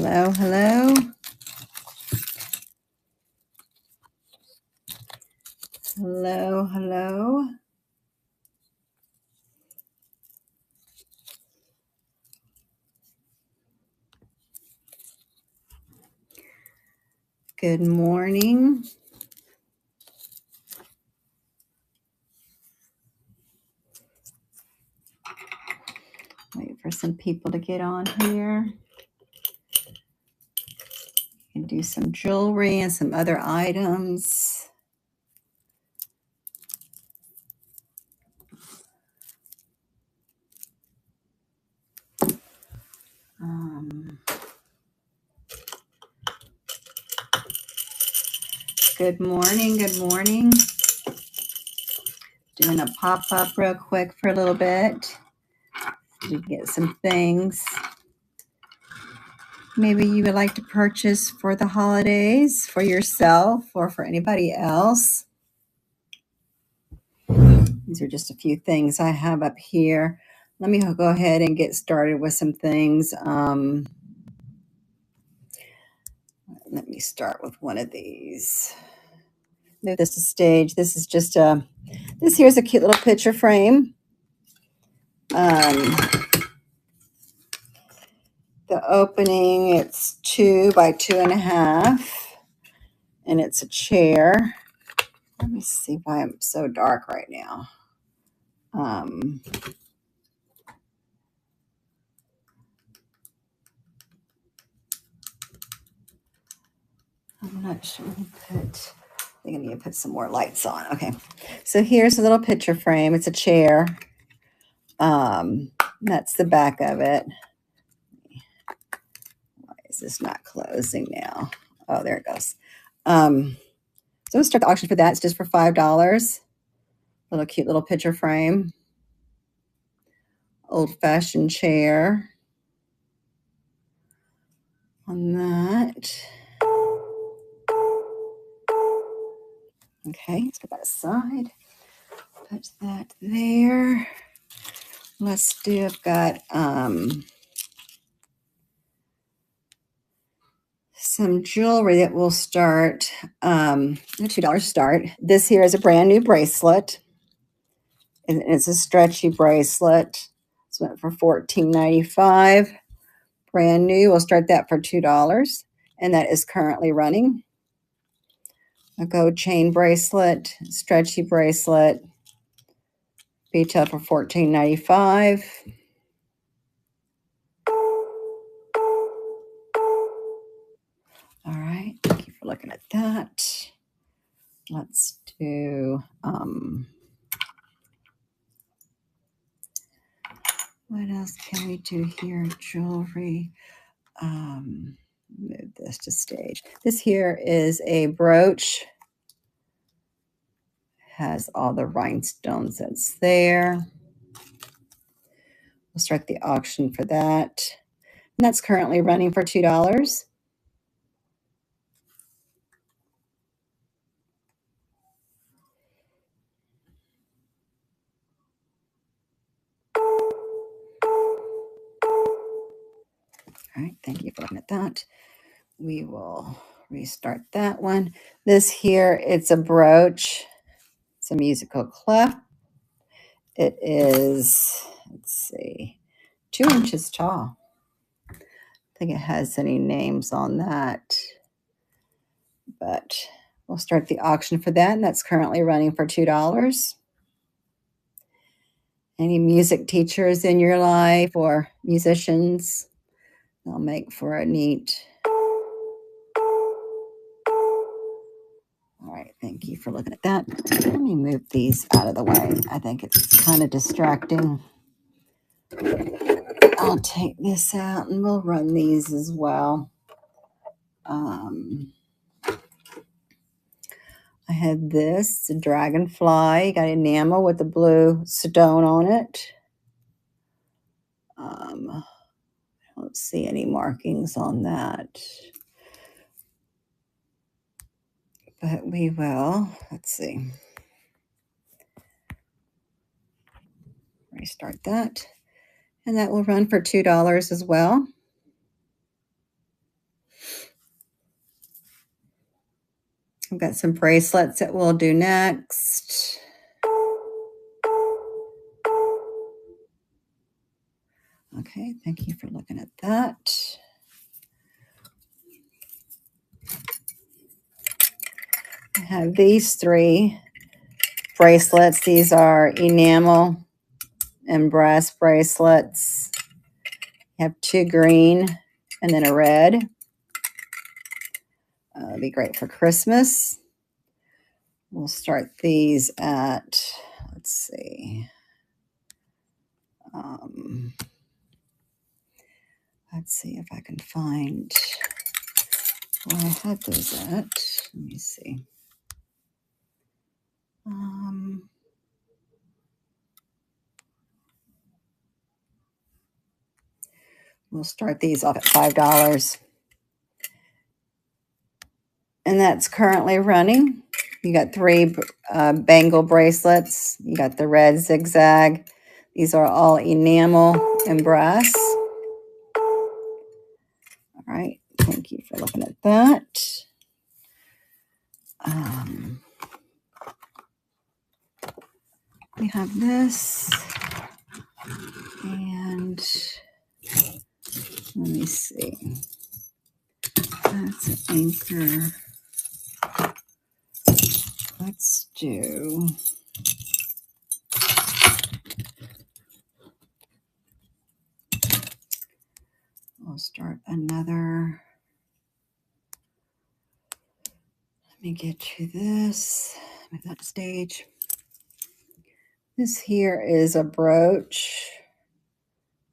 Hello, hello. Hello, hello. Good morning. Wait for some people to get on here. And do some jewelry and some other items. Good morning, good morning. Doing a pop-up real quick for a little bit. You get some things. Maybe you would like to purchase for the holidays for yourself or for anybody else. These are just a few things I have up here. Let me go ahead and get started with some things. Let me start with one of these. Move this to stage. This is just this here's a cute little picture frame. The opening, it's 2 by 2.5, and it's a chair. Let me see why I'm so dark right now. I'm not sure. I think I need to put some more lights on. Okay, so here's a little picture frame. It's a chair. That's the back of it. Why is this not closing now? Oh, there it goes. So we'll start the auction for that. It's just for $5. Little cute little picture frame. Old-fashioned chair on that. Okay, let's put that aside. Put that there. Let's do, I've got some jewelry that will start, $2 start. This here is a brand new bracelet. And it's a stretchy bracelet. It's went for $14.95. Brand new. We'll start that for $2. And that is currently running. A gold chain bracelet, stretchy bracelet, retail for $14.95. All right, thank you for looking at that. Let's do, what else can we do here? Jewelry. Move this to stage. This here is a brooch. Has all the rhinestones that's there. We'll start the auction for that. And that's currently running for $2. All right, thank you for looking at that. We will restart that one. This here, it's a brooch. It's a musical clef. It is, let's see, 2 inches tall. I think it has any names on that. But we'll start the auction for that, and that's currently running for $2. Any music teachers in your life or musicians? They'll make for a neat. All right, thank you for looking at that. Let me move these out of the way. I think it's kind of distracting. I'll take this out and we'll run these as well. I had this, a dragonfly, got enamel with the blue stone on it. I don't see any markings on that. But we will, let's see. Restart that. And that will run for $2 as well. I've got some bracelets that we'll do next. Okay, thank you for looking at that. I have these 3 bracelets. These are enamel and brass bracelets. I have 2 green and then a red. It'll be great for Christmas. We'll start these at, let's see. Let's see if I can find where I had those at. Let me see. We'll start these off at $5. And that's currently running. You got 3 bangle bracelets. You got the red zigzag. These are all enamel and brass. All right, thank you for looking at that. We have this. And let me see. That's an anchor. Let's do. We'll start another. Let me get you this. Move that stage. This here is a brooch.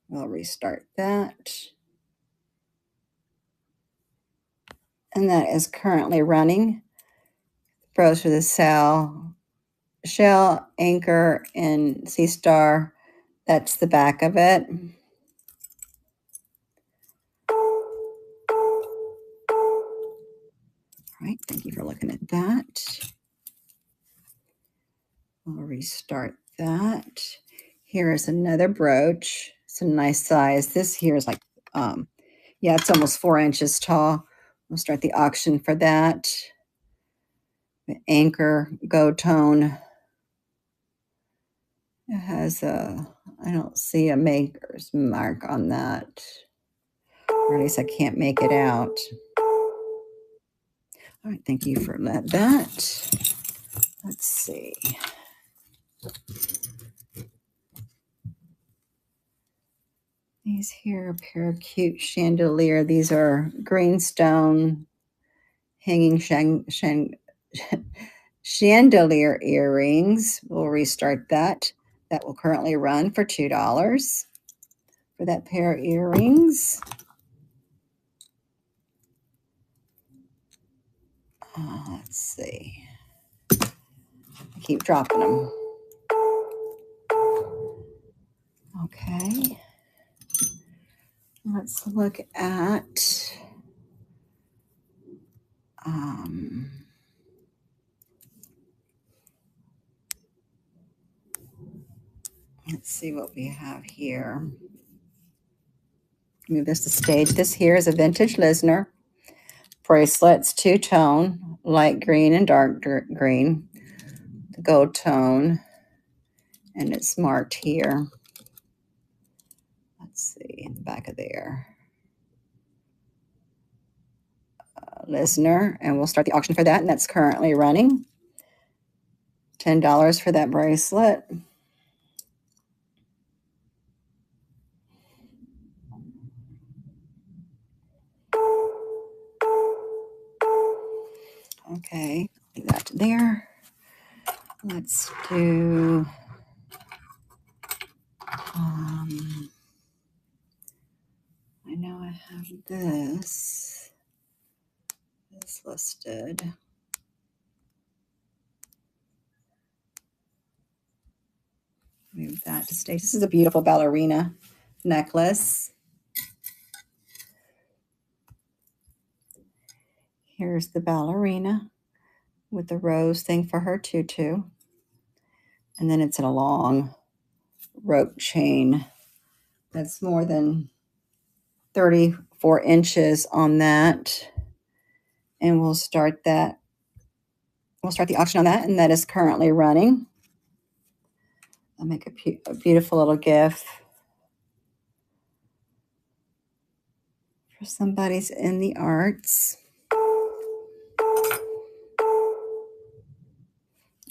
We'll restart that. And that is currently running. Brooch with a shell, anchor, and sea star. That's the back of it. All right, thank you for looking at that. We'll restart that. Here is another brooch. It's a nice size. This here is like, yeah, it's almost 4 inches tall. We'll start the auction for that. The anchor gold tone. It has I don't see a maker's mark on that. Or at least I can't make it out. All right, thank you for that. Let's see. These here are a pair of cute chandelier. These are greenstone hanging chandelier earrings. We'll restart that. That will currently run for $2 for that pair of earrings. Let's see. I keep dropping them. Okay. Let's look at let's see what we have here. Move this to stage. This here is a vintage Lisner. Bracelets, 2-tone, light green and dark green. The gold tone. And it's marked here. Let's see, in the back of there. Lisner, and we'll start the auction for that, and that's currently running. $10 for that bracelet. Okay, leave that there. Let's do I know I have this listed. Move that to stage. This is a beautiful ballerina necklace. Here's the ballerina with the rose thing for her tutu. And then it's in a long rope chain. That's more than 34 inches on that. And we'll start that We'll start the auction on that, and that is currently running. I'll make a beautiful little gift for somebody's in the arts. All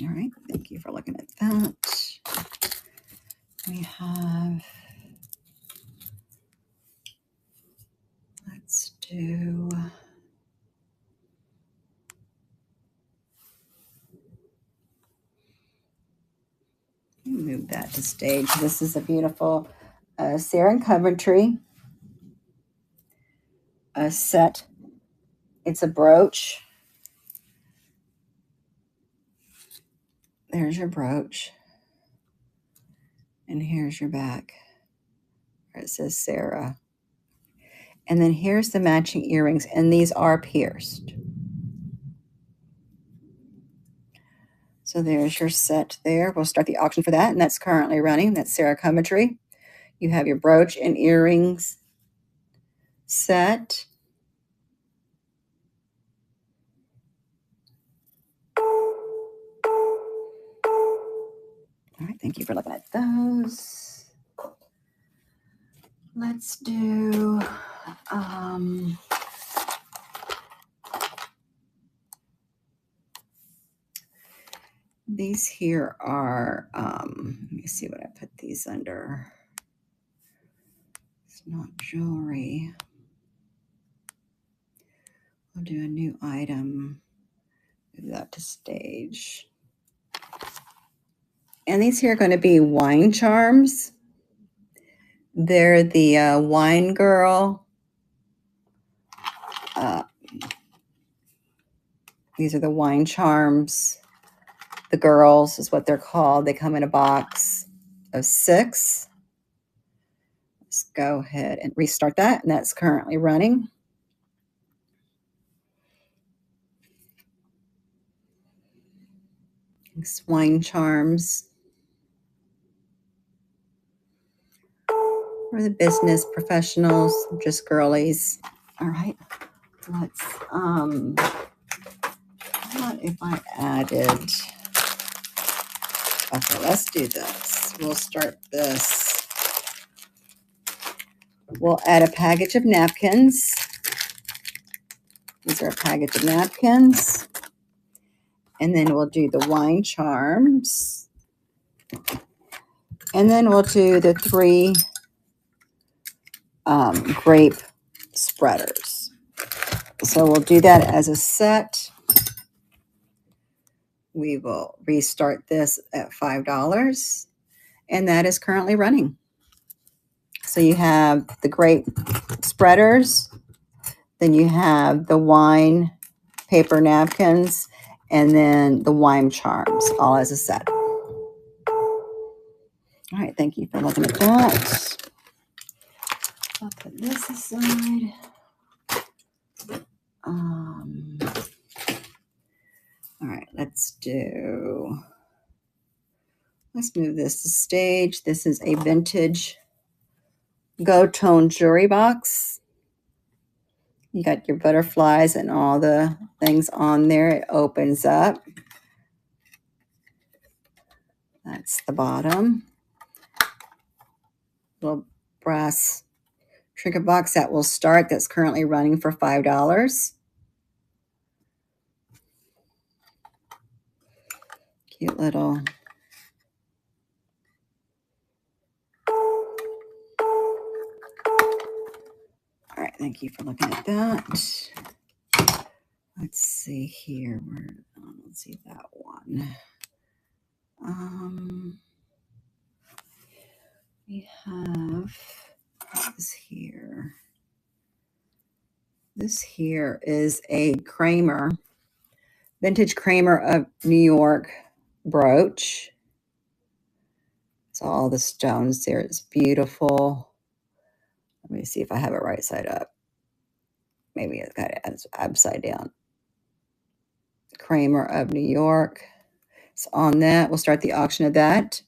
right, thank you for looking at that. We have, let's do, move that to stage. This is a beautiful Sarah and Coventry set. It's a brooch. There's your brooch. And here's your back, where it says Sarah. And then here's the matching earrings, and these are pierced. So there's your set there. We'll start the auction for that, and that's currently running. That's Sarah Coventry. You have your brooch and earrings set. All right, thank you for looking at those. Let's do these here are, let me see what I put these under. It's not jewelry. I'll do a new item. Move that to stage. And these here are going to be wine charms. They're the wine girl. These are the wine charms. The girls is what they're called. They come in a box of 6. Let's go ahead and restart that, and that's currently running. These wine charms for the business professionals, just girlies. All right, let's what if I added, okay, let's do this. We'll start this. We'll add a package of napkins. These are a package of napkins. And then we'll do the wine charms. And then we'll do the 3 grape spreaders. So we'll do that as a set. We will restart this at $5. And that is currently running. So you have the grape spreaders. Then you have the wine paper napkins. And then the wine charms, all as a set. All right, thank you for looking at that. I'll put this aside. All right, let's move this to stage. This is a vintage Go Tone jewelry box. You got your butterflies and all the things on there. It opens up. That's the bottom. Little brass trinket box that will start. That's currently running for $5. Cute little. All right, thank you for looking at that. Let's see here. Let's see that one. We have this here. This here is a Kramer, vintage Kramer of New York brooch. So all the stones there. It's beautiful. Let me see if I have it right side up. Maybe it's got it upside down. Kramer of New York. So on that, we'll start the auction of that.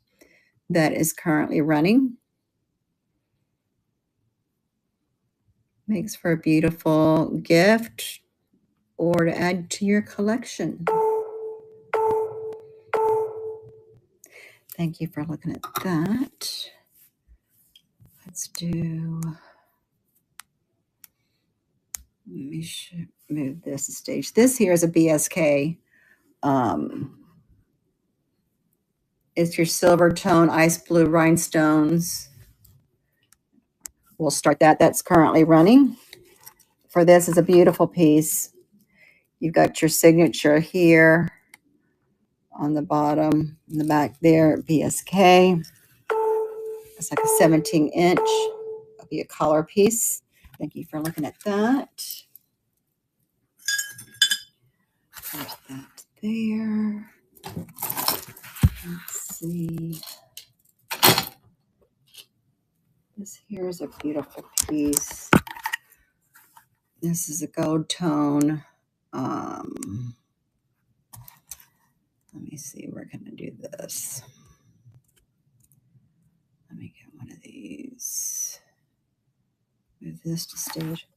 That is currently running. Makes for a beautiful gift or to add to your collection. Thank you for looking at that. Let's do, let me move this stage. This here is a BSK. It's your silver tone, ice blue rhinestones. We'll start that. That's currently running. For this is a beautiful piece. You've got your signature here on the bottom, in the back there, BSK. It's like a 17-inch. It'll be a collar piece. Thank you for looking at that. There's that there. Let's see. This here is a beautiful piece. This is a gold tone. Let me see. We're going to do this. Let me get one of these. Move this to stage.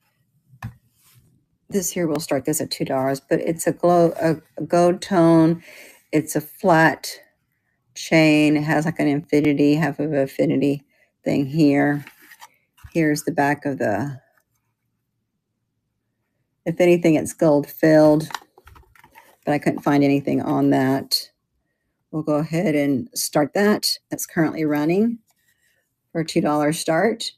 This here, we'll start this at $2, but it's a gold tone. It's a flat chain. It has like an infinity, half of an infinity thing here. Here's the back of the, if anything, it's gold filled, but I couldn't find anything on that. We'll go ahead and start that. That's currently running for a $2 start.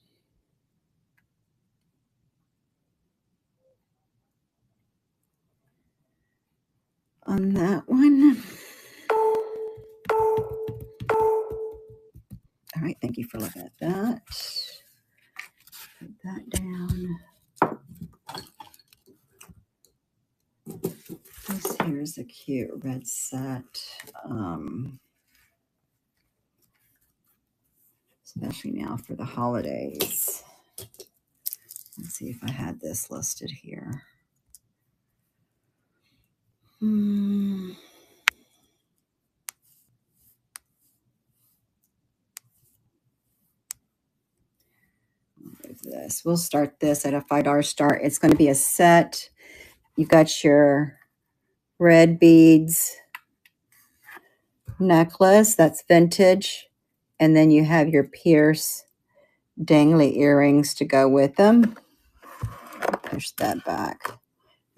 On that one. All right, thank you for looking at that. Put that down. This here's a cute red set. Especially now for the holidays. Let's see if I had this listed here. This. We'll start this at a $5 start. It's going to be a set. You've got your red beads necklace. That's vintage. And then you have your pierce dangly earrings to go with them. Push that back.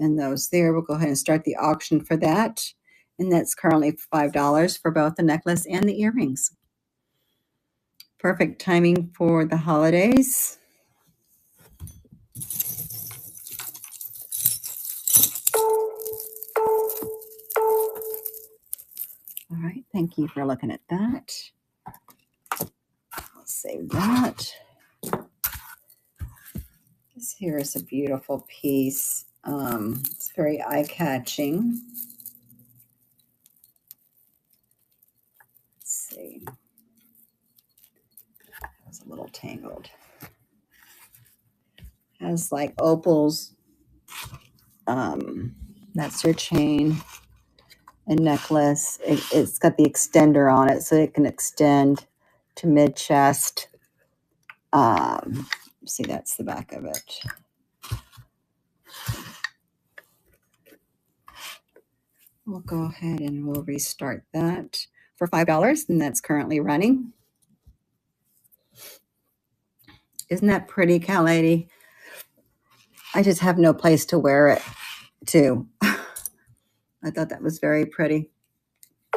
And those there, we'll go ahead and start the auction for that. And that's currently $5 for both the necklace and the earrings. Perfect timing for the holidays. All right, thank you for looking at that. Let's save that. This here is a beautiful piece. It's very eye-catching. Let's see. It was a little tangled. Has like opals. That's your chain and necklace. It's got the extender on it, so it can extend to mid-chest. See, that's the back of it. We'll go ahead and we'll restart that for $5, and that's currently running. Isn't that pretty, Cal Lady? I just have no place to wear it to. I thought that was very pretty. All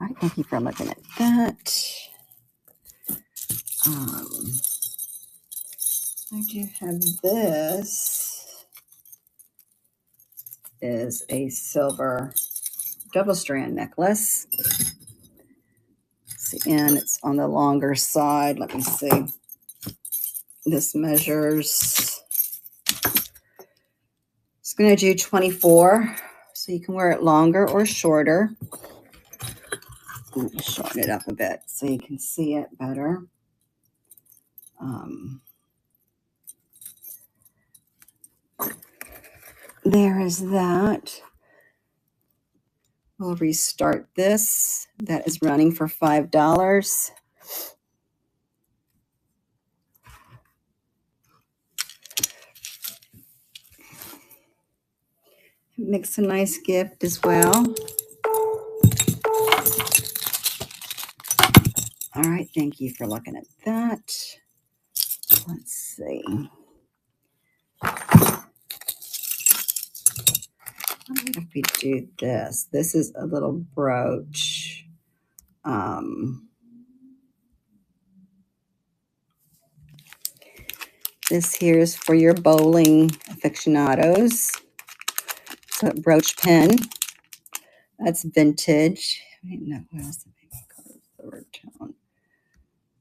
right, thank you for looking at that. I do have this. Is a silver double strand necklace. And it's on the longer side. Let me see. This measures, it's going to do 24, so you can wear it longer or shorter. Let me shorten it up a bit so you can see it better. There is that. We'll restart this. That is running for $5. It makes a nice gift as well. All right, thank you for looking at that. Let's see. If we do this, this is a little brooch. This here is for your bowling aficionados. So brooch pin. That's vintage. I didn't know what else. The word tone.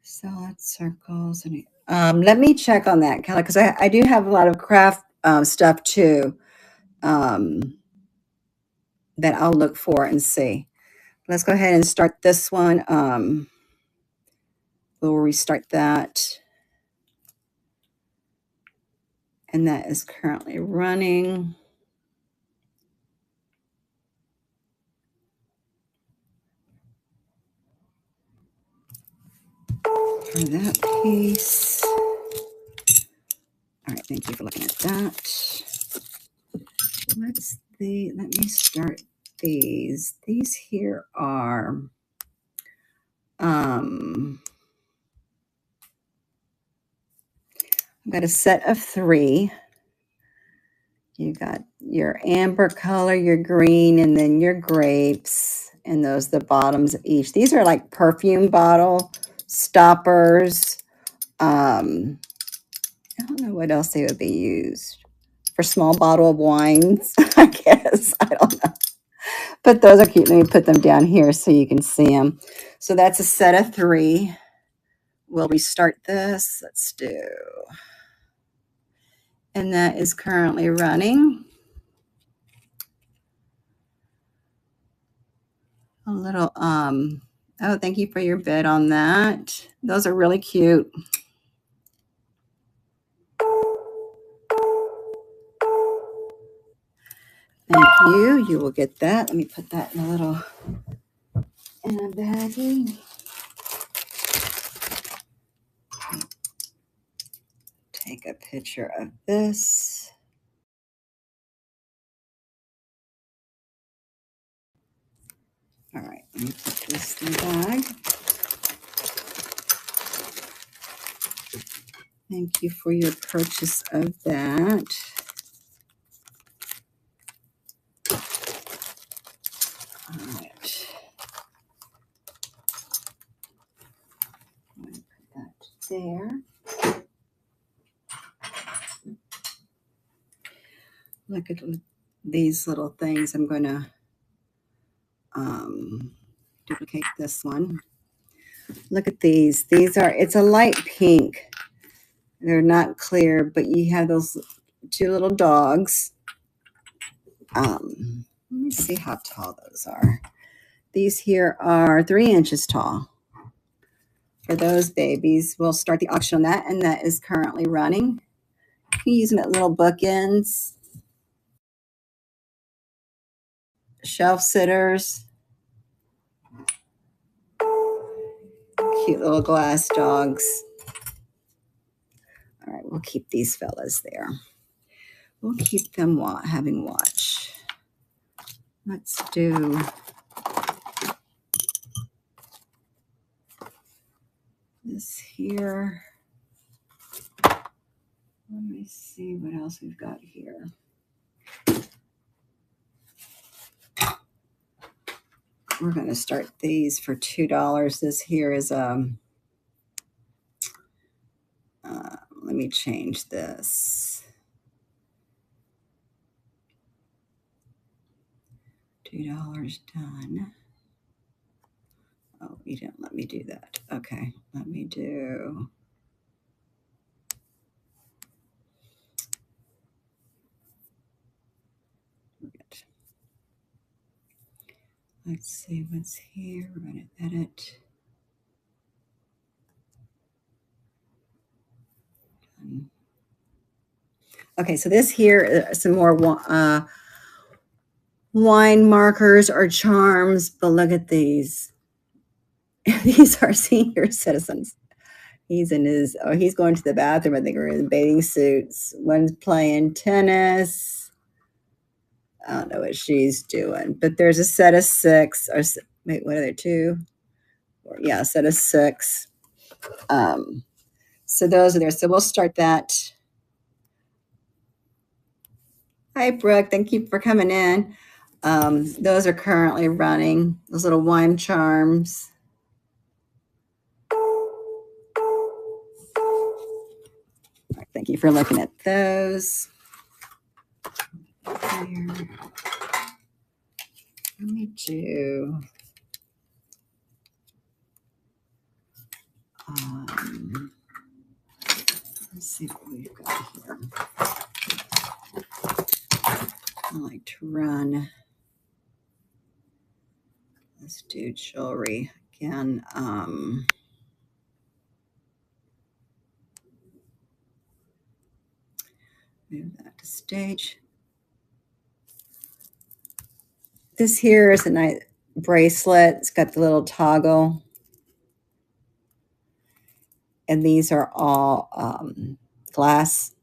Solid circles. Let me check on that, Kelly, because I do have a lot of craft stuff too that I'll look for and see. Let's go ahead and start this one. We'll restart that. And that is currently running. For that piece. All right, thank you for looking at that. Let me start these. These here are I've got a set of 3. You got your amber color, your green, and then your grapes. And those are the bottoms of each. These are like perfume bottle stoppers. I don't know what else they would be used for. Small bottle of wines, I guess. I don't know. But those are cute. Let me put them down here so you can see them. So that's a set of 3. We'll restart this. Let's do. And that is currently running. A little, oh, thank you for your bid on that. Those are really cute. Thank you. You will get that. Let me put that in a baggie. Take a picture of this. All right, let me put this in the bag. Thank you for your purchase of that. All right. I'm going to put that there. Look at these little things. I'm going to duplicate this one. Look at these. It's a light pink. They're not clear, but you have those 2 little dogs. Let me see how tall those are. These here are 3 inches tall. For those babies, we'll start the auction on that, and that is currently running. You can use them at little bookends, shelf sitters, cute little glass dogs. All right, we'll keep these fellas there. We'll keep them having watch. Let's do this here. Let me see what else we've got here. We're going to start these for $2. This here is let me change this. $2 done. Oh, you didn't let me do that. Okay, let me do. Let's see what's here. We're going to edit. Okay, so this here, some more wine markers or charms, but look at these. These are senior citizens. He's going to the bathroom. I think we're in bathing suits. One's playing tennis. I don't know what she's doing, but there's a set of 6. Or wait, what are there? 2, Or, yeah, a set of 6. So those are there. So we'll start that. Hi, Brooke. Thank you for coming in. Those are currently running, those little wine charms. All right, thank you for looking at those. Here. Let me do let's see what we've got here. I like to run. Let's do jewelry again. Move that to stage. This here is a nice bracelet. It's got the little toggle. And these are all glass.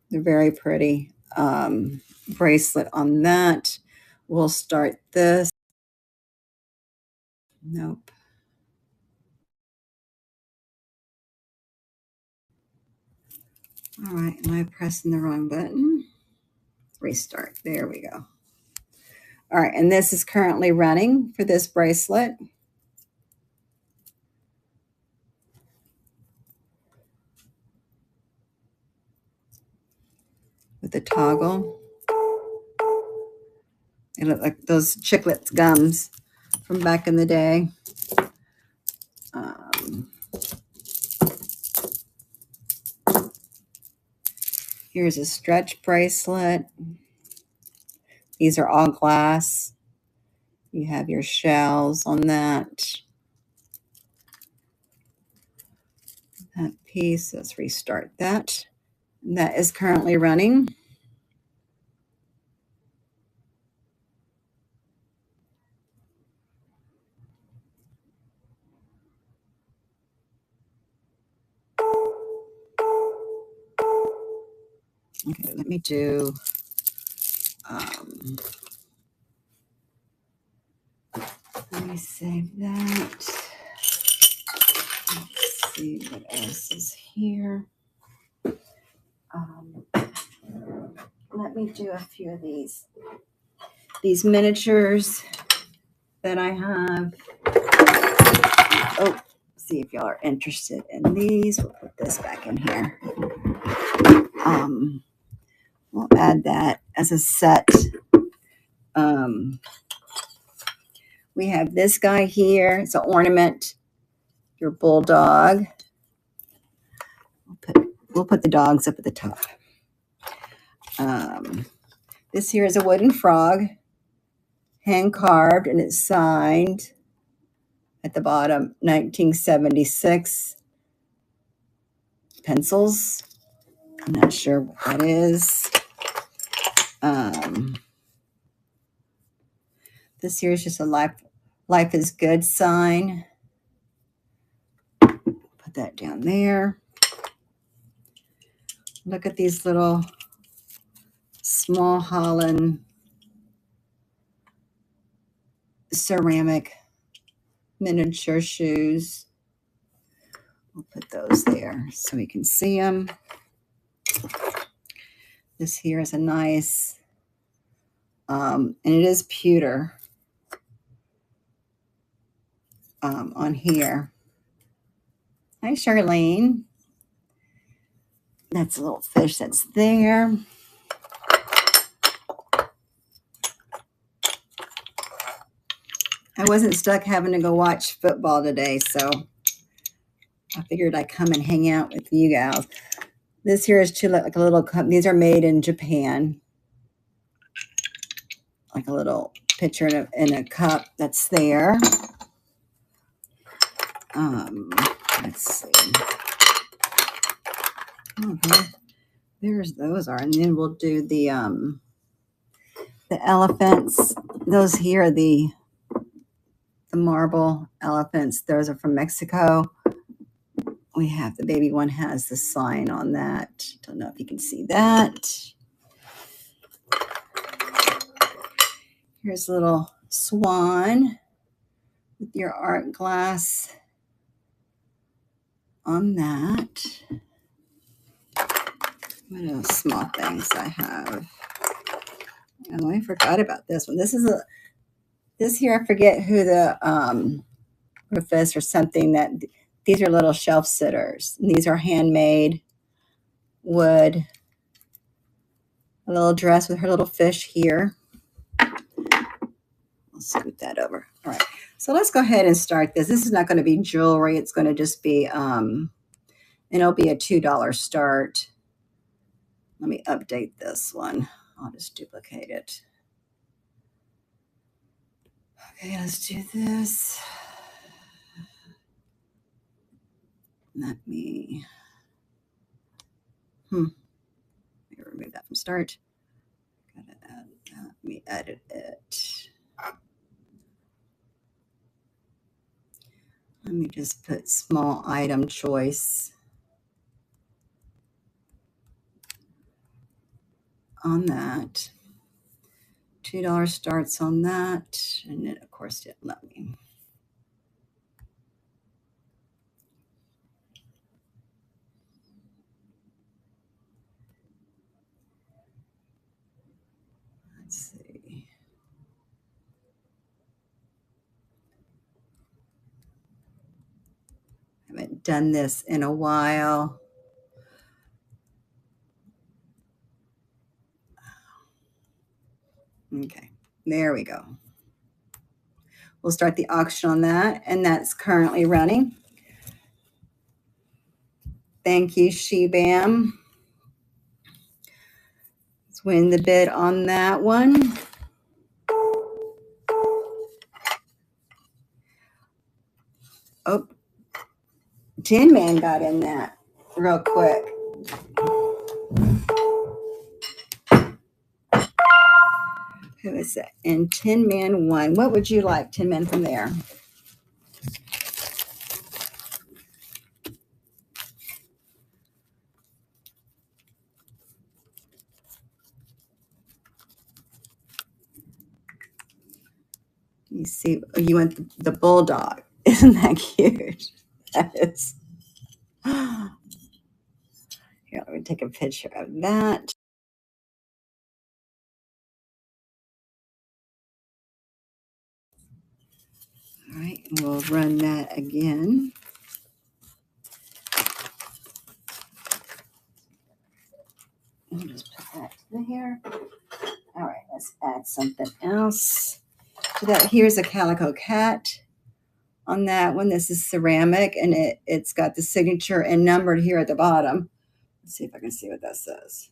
They're very pretty. Bracelet on that. We'll start this. Nope. All right, am I pressing the wrong button? Restart. There we go. All right, and this is currently running for this bracelet. With the toggle. They look like those Chiclets gums from back in the day. Here's a stretch bracelet. These are all glass. You have your shells on that. That piece, let's restart that. And that is currently running. Okay, let me do let me save that. Let's see what else is here. Let me do a few of these miniatures that I have. Oh, see if y'all are interested in these. We'll put this back in here. We'll add that as a set. We have this guy here. It's an ornament. Your bulldog. We'll put the dogs up at the top. This here is a wooden frog, hand carved, and it's signed at the bottom, 1976. Pencils. I'm not sure what that is. This here is just a life is good sign. Put that down there. Look at these little small Holland ceramic miniature shoes. We'll put those there so we can see them. This here is a nice, and it is pewter on here. Hi, Charlene. That's a little fish that's there. I wasn't stuck having to go watch football today, so I figured I'd come and hang out with you guys. This here is like a little cup. These are made in Japan. Like a little pitcher in a cup that's there. Let's see. Okay. There's those are, and then we'll do the elephants. Those here are the marble elephants. Those are from Mexico. We have the baby one has the sign on that. Don't know if you can see that. Here's a little swan with your art glass on that. What else small things I have? Oh, I forgot about this one. This here, I forget who the professor something that these are little shelf sitters. And these are handmade wood. A little dress with her little fish here. I'll scoot that over. All right. So let's go ahead and start this. This is not going to be jewelry. It's going to just be, and it'll be a $2 start. Let me update this one. I'll just duplicate it. Okay, let's do this. Let me remove that from start. Gotta add that. Let me edit it. Let me just put small item choice on that. $2 starts on that, and it of course didn't let me. Let's see. I haven't done this in a while. Okay, there we go. We'll start the auction on that, and that's currently running. Thank you, Shebam. Let's win the bid on that one. Oh, Tin Man got in that real quick. Who is it? And Tin Man won. What would you like, Tin Man, from there? You see, you want the bulldog. Isn't that cute? That is. Here, let me take a picture of that. All right, we'll run that again. I'll just put that in here. All right, let's add something else. So that here's a calico cat on that one. This is ceramic, and it's got the signature and numbered here at the bottom. Let's see if I can see what that says.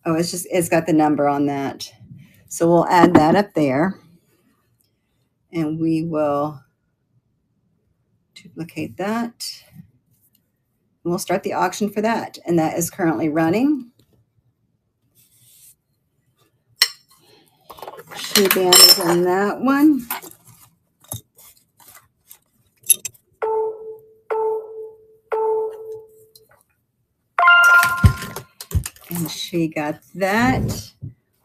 Oh, it's got the number on that. So we'll add that up there, and we will duplicate that. And we'll start the auction for that, and that is currently running. Shebam is in that one. And she got that.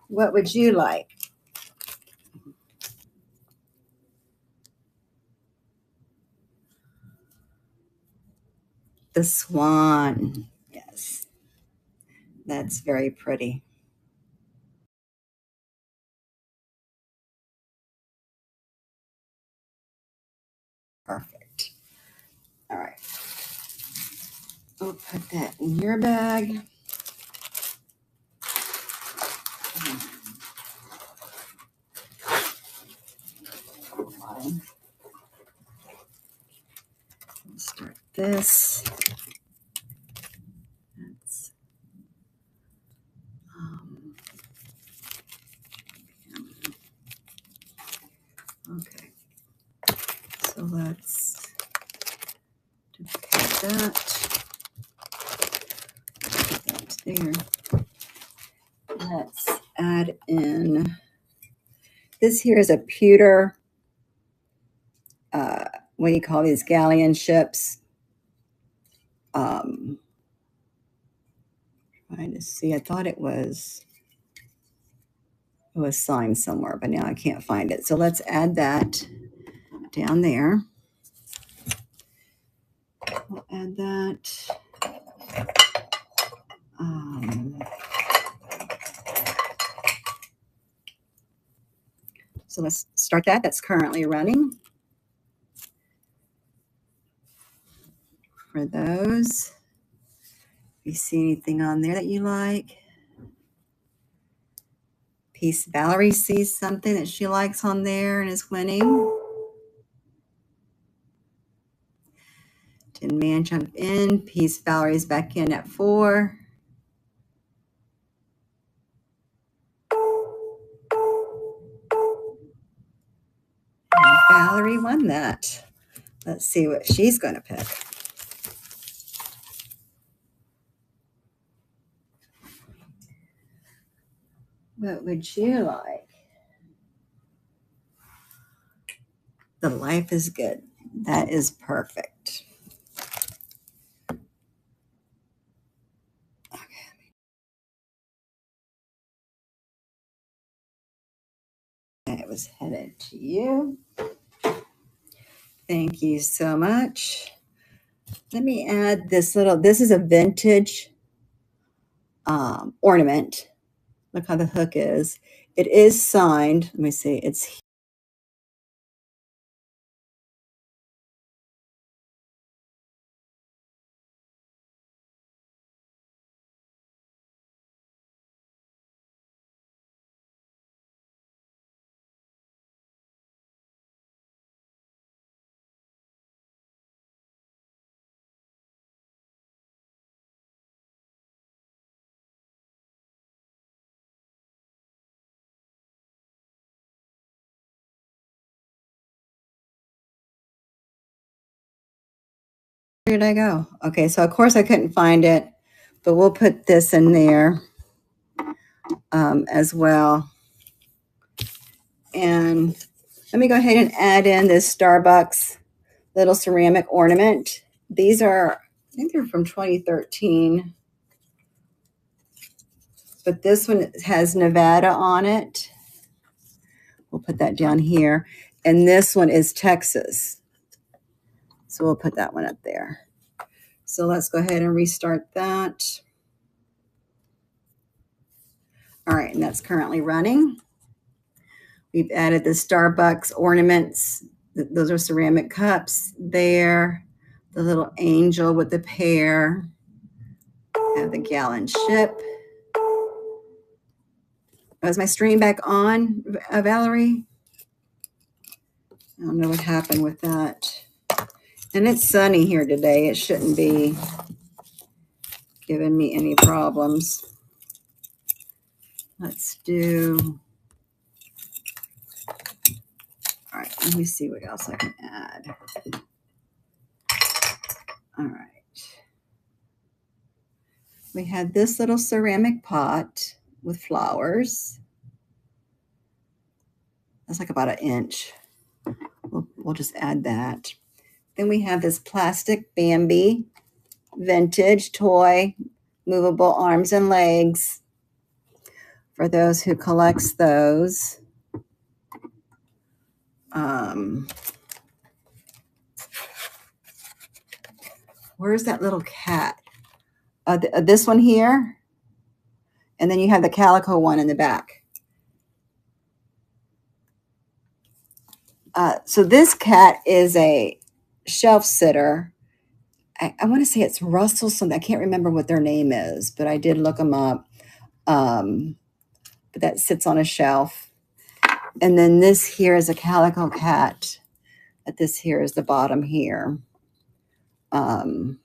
What would you like? The swan. Yes. That's very pretty. Perfect. All right. We'll put that in your bag. Let's start this. That's, okay. So let's duplicate that. Put that there. Let's add in. This here is a pewter. What do you call these galleon ships? Trying to see. I thought it was signed somewhere, but now I can't find it. So let's add that that down there. We'll add that. So let's start that. That's currently running. For those, if you see anything on there that you like. Peace Valerie sees something that she likes on there and is winning. Tin Man jump in. Peace Valerie's back in at 4. And Valerie won that. Let's see what she's going to pick. What would you like? The Life is Good. That is perfect. Okay. It was headed to you. Thank you so much. Let me add this is a vintage ornament. Look how the hook is. It is signed. Let me see. It's where did I go? Okay, so of course I couldn't find it, but we'll put this in there as well. And let me go ahead and add in this Starbucks little ceramic ornament. These are, I think they're from 2013. But this one has Nevada on it. We'll put that down here. And this one is Texas. So we'll put that one up there. So let's go ahead and restart that. All right, and that's currently running. We've added the Starbucks ornaments. Those are ceramic cups there. The little angel with the pear. Have the gallon ship. Is my stream back on, Valerie? I don't know what happened with that. And it's sunny here today. It shouldn't be giving me any problems. Let's do, all right, let me see what else I can add. All right. We had this little ceramic pot with flowers. That's like about 1 inch. We'll just add that. Then we have this plastic Bambi vintage toy, movable arms and legs for those who collects those. Where's that little cat? This one here. And then you have the calico one in the back. So this cat is a shelf sitter. I want to say it's Russell something. I can't remember what their name is, but I did look them up. But that sits on a shelf. And then this here is a calico cat. This here is the bottom here. Can't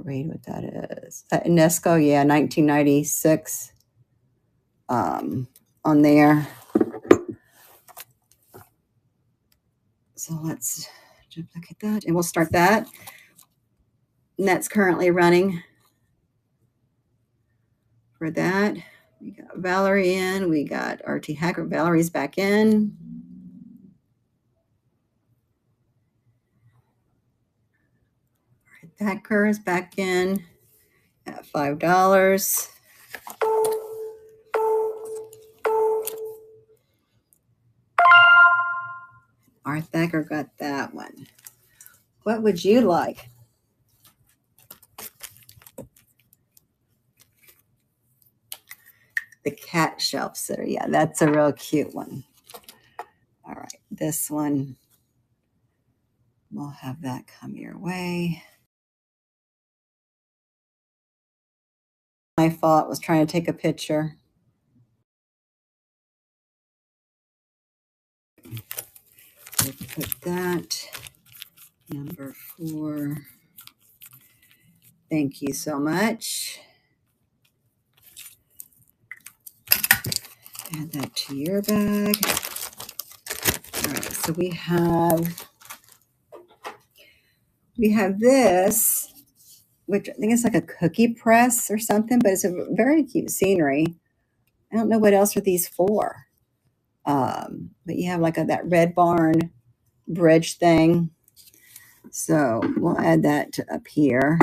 read what that is. UNESCO, yeah, 1996 on there. So let's duplicate that and we'll start that. And that's currently running. For that, we got Valerie in, we got RT Hacker. Valerie's back in. Hacker is back in at $5. Art Thacker got that one. What would you like? The cat shelf sitter. Yeah, that's a real cute one. All right, this one, we'll have that come your way. My fault, was trying to take a picture. We'll put that, number 4. Thank you so much. Add that to your bag. All right, so we have this, which I think is like a cookie press or something, but it's a very cute scenery. I don't know what else are these for. But you have like that Red Barn bridge thing. So we'll add that to up here.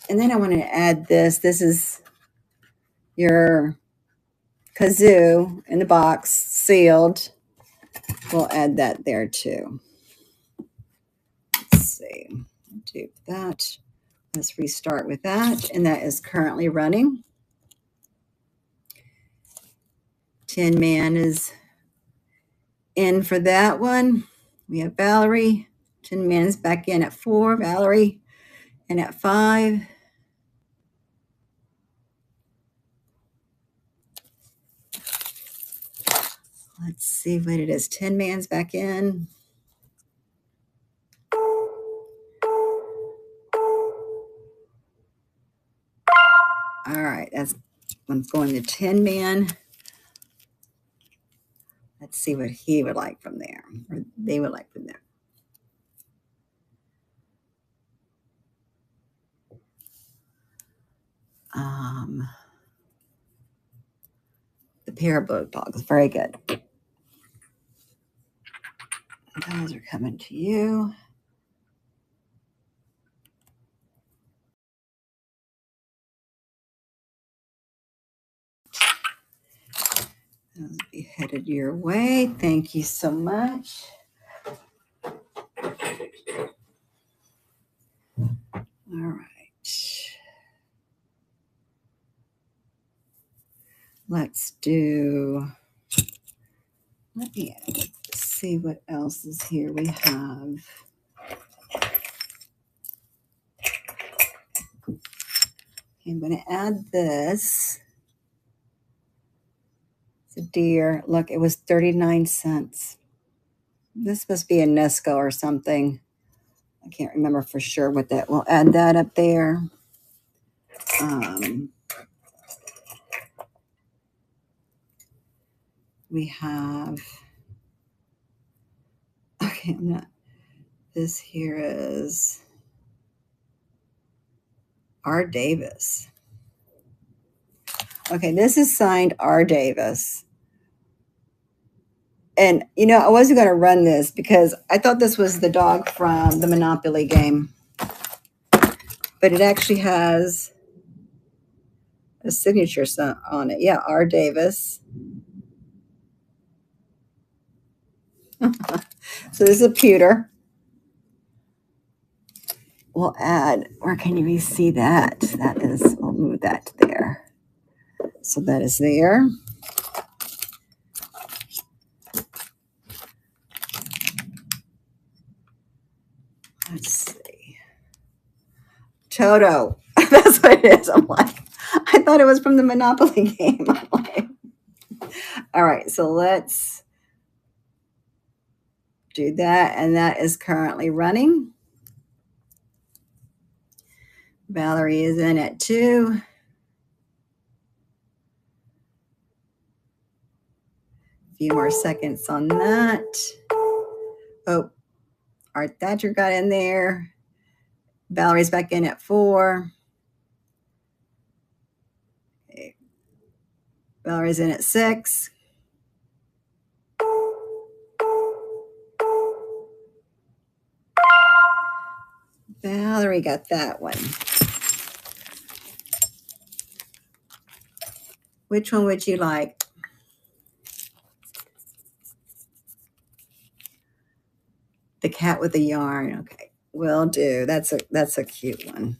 And then I want to add this. This is your kazoo in the box, sealed. We'll add that there too. Let's see. Do that. Let's restart with that. And that is currently running. Tin Man is in for that one. We have Valerie. Tin Man's back in at 4. Valerie in at 5. Let's see what it is. Tin Man's back in. All right, that's one's going to Tin Man. Let's see what he would like from there, or they would like from there. The pair of boat dogs, very good. Those are coming to you. Those will be headed your way. Thank you so much. All right. Let me see what else is here. We have I'm going to add this. It's a deer. Look, it was 39 cents. This must be a Nesco or something. I can't remember for sure what that. We'll add that up there. We have, okay, this here is R. Davis. Okay, this is signed R. Davis. And, I wasn't going to run this because I thought this was the dog from the Monopoly game. But it actually has a signature on it. Yeah, R. Davis. So this is a pewter. We'll add, where can you see that? That is, we'll move that to there. So that is there. Let's see. Toto. That's what it is. I'm like, I thought it was from the Monopoly game. All right, so let's do that. And that is currently running. Valerie is in at 2. A few more seconds on that. Oh, Art Thatcher got in there. Valerie's back in at 4. Okay. Valerie's in at 6. Valerie got that one. Which one would you like? cat with a yarn. Okay, will do. That's a cute one.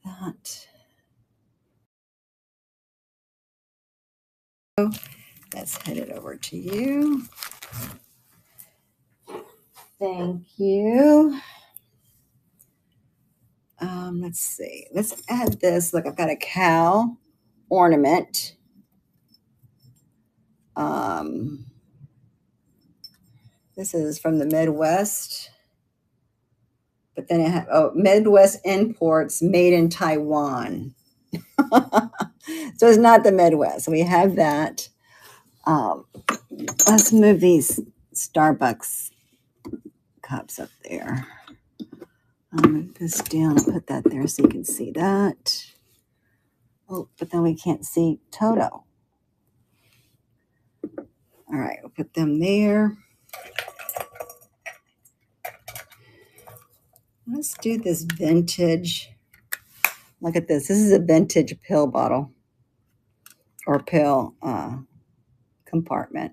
That. Let's head it over to you. Thank you. Let's see. Let's add this. Look, I've got a cow ornament. This is from the Midwest. But then it has, Midwest imports made in Taiwan. So it's not the Midwest. We have that. Let's move these Starbucks cups up there. I'll move this down and put that there so you can see that. Oh, but then we can't see Toto. All right, we'll put them there. Let's do this vintage. Look at this. This is a vintage pill bottle or pill compartment.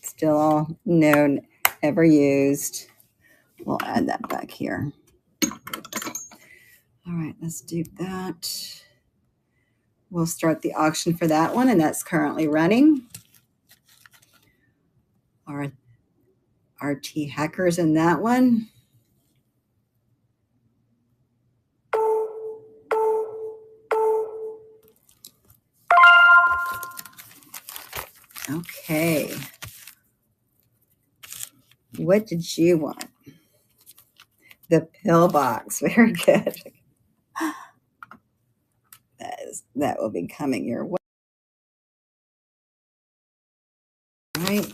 Still all known, ever used. We'll add that back here. All right, let's do that. We'll start the auction for that one, and that's currently running. Our RT Hackers in that one. Okay. What did you want? The pill box. Very good. That will be coming your way. All right.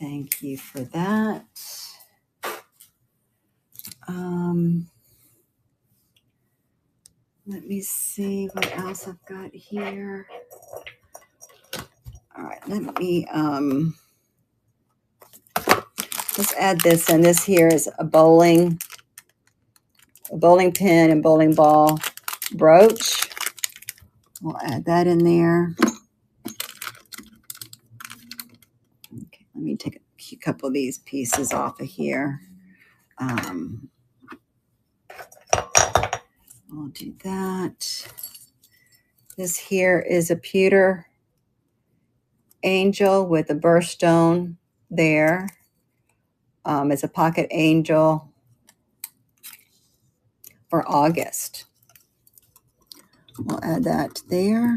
Thank you for that. Let me see what else I've got here. All right, let me let's add this in. This here is a bowling pin and bowling ball brooch. We'll add that in there. Okay, let me take a couple of these pieces off of here. We'll do that. This here is a pewter angel with a birthstone there. It's a pocket angel for August. We'll add that there.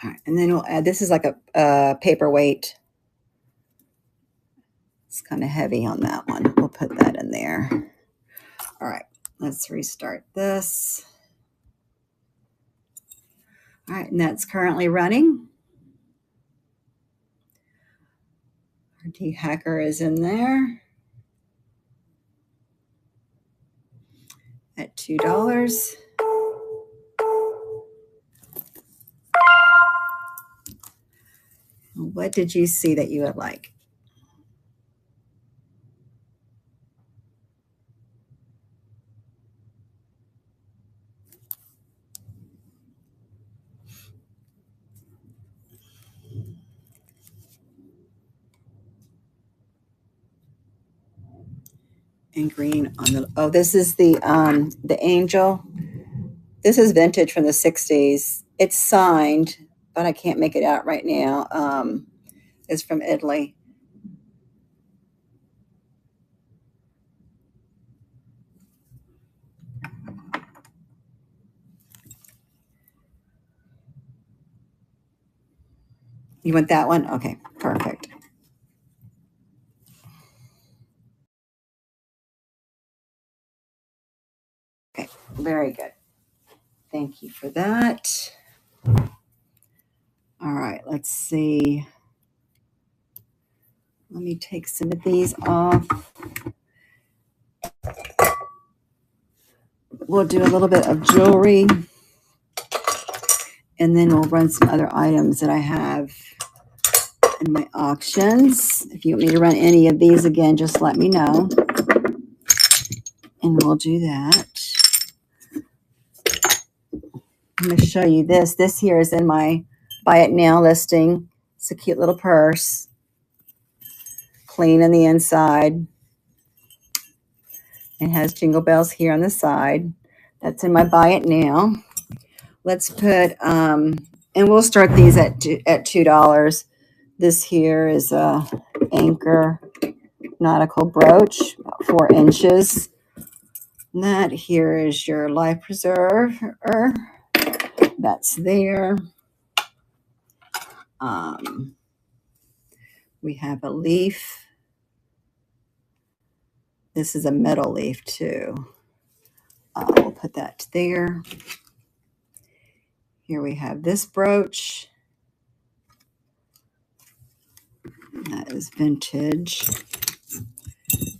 All right, and then we'll add, this is like a paperweight. It's kind of heavy on that one. We'll put that in there. All right, let's restart this. All right, and that's currently running. RT Hacker is in there at $2. What did you see that you would like? And green on the, oh, this is the angel. This is vintage from the 60s. It's signed, but I can't make it out right now. It's from Italy. You want that one? Okay, perfect. Okay, very good. Thank you for that. All right, let's see. Let me take some of these off. We'll do a little bit of jewelry, and then we'll run some other items that I have in my auctions. If you want me to run any of these again, just let me know, and we'll do that. I'm going to show you this. This here is in my Buy It Now listing. It's a cute little purse. Clean on the inside. It has jingle bells here on the side. That's in my Buy It Now. Let's put, and we'll start these at $2. This here is a Anchor nautical brooch, about 4 inches. And that here is your life preserver. That's there. We have a leaf. This is a metal leaf too. We'll put that there. Here we have this brooch. That is vintage.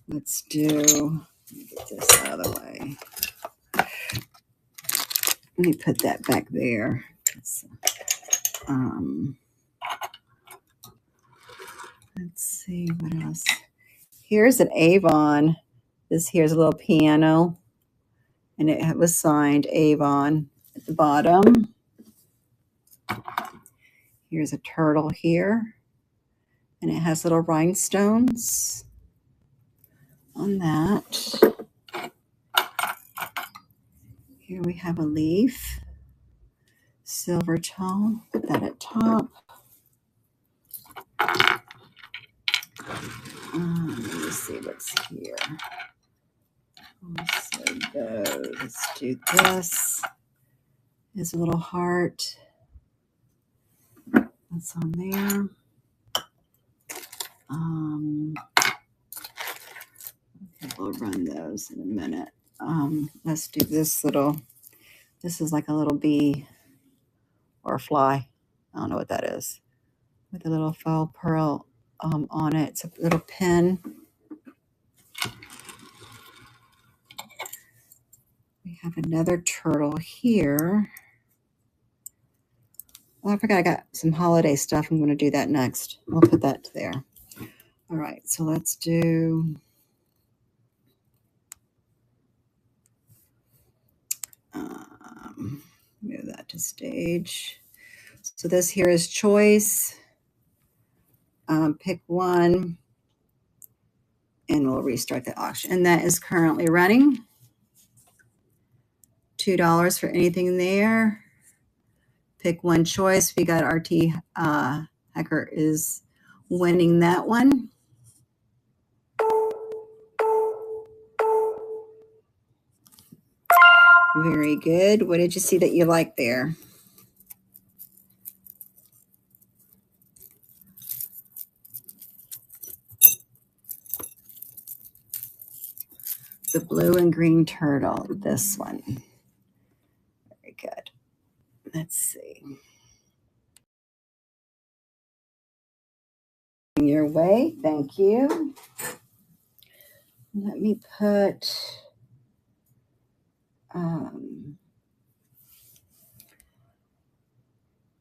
Let's do, let me get this out of the way. Let me put that back there. Let's see what else. Here's an Avon. This here's a little piano, and it was signed Avon at the bottom. Here's a turtle here, and it has little rhinestones on that. Here we have a leaf, silver tone. Put that at top. Let me see what's here. Let's do this. There's a little heart. That's on there. We'll run those in a minute. Let's do this little. This is like a little bee or a fly. I don't know what that is. With a little faux pearl on it. It's a little pin. We have another turtle here. Oh, I forgot I got some holiday stuff. I'm going to do that next. I'll put that there. All right, so let's do move that to stage. So this here is choice. Pick one, and we'll restart the auction. And that is currently running. $2 for anything there. Pick one choice. We got RT Hacker is winning that one. Very good. What did you see that you liked there? The blue and green turtle, this one. Very good. Let's see. Your way, thank you. Let me put,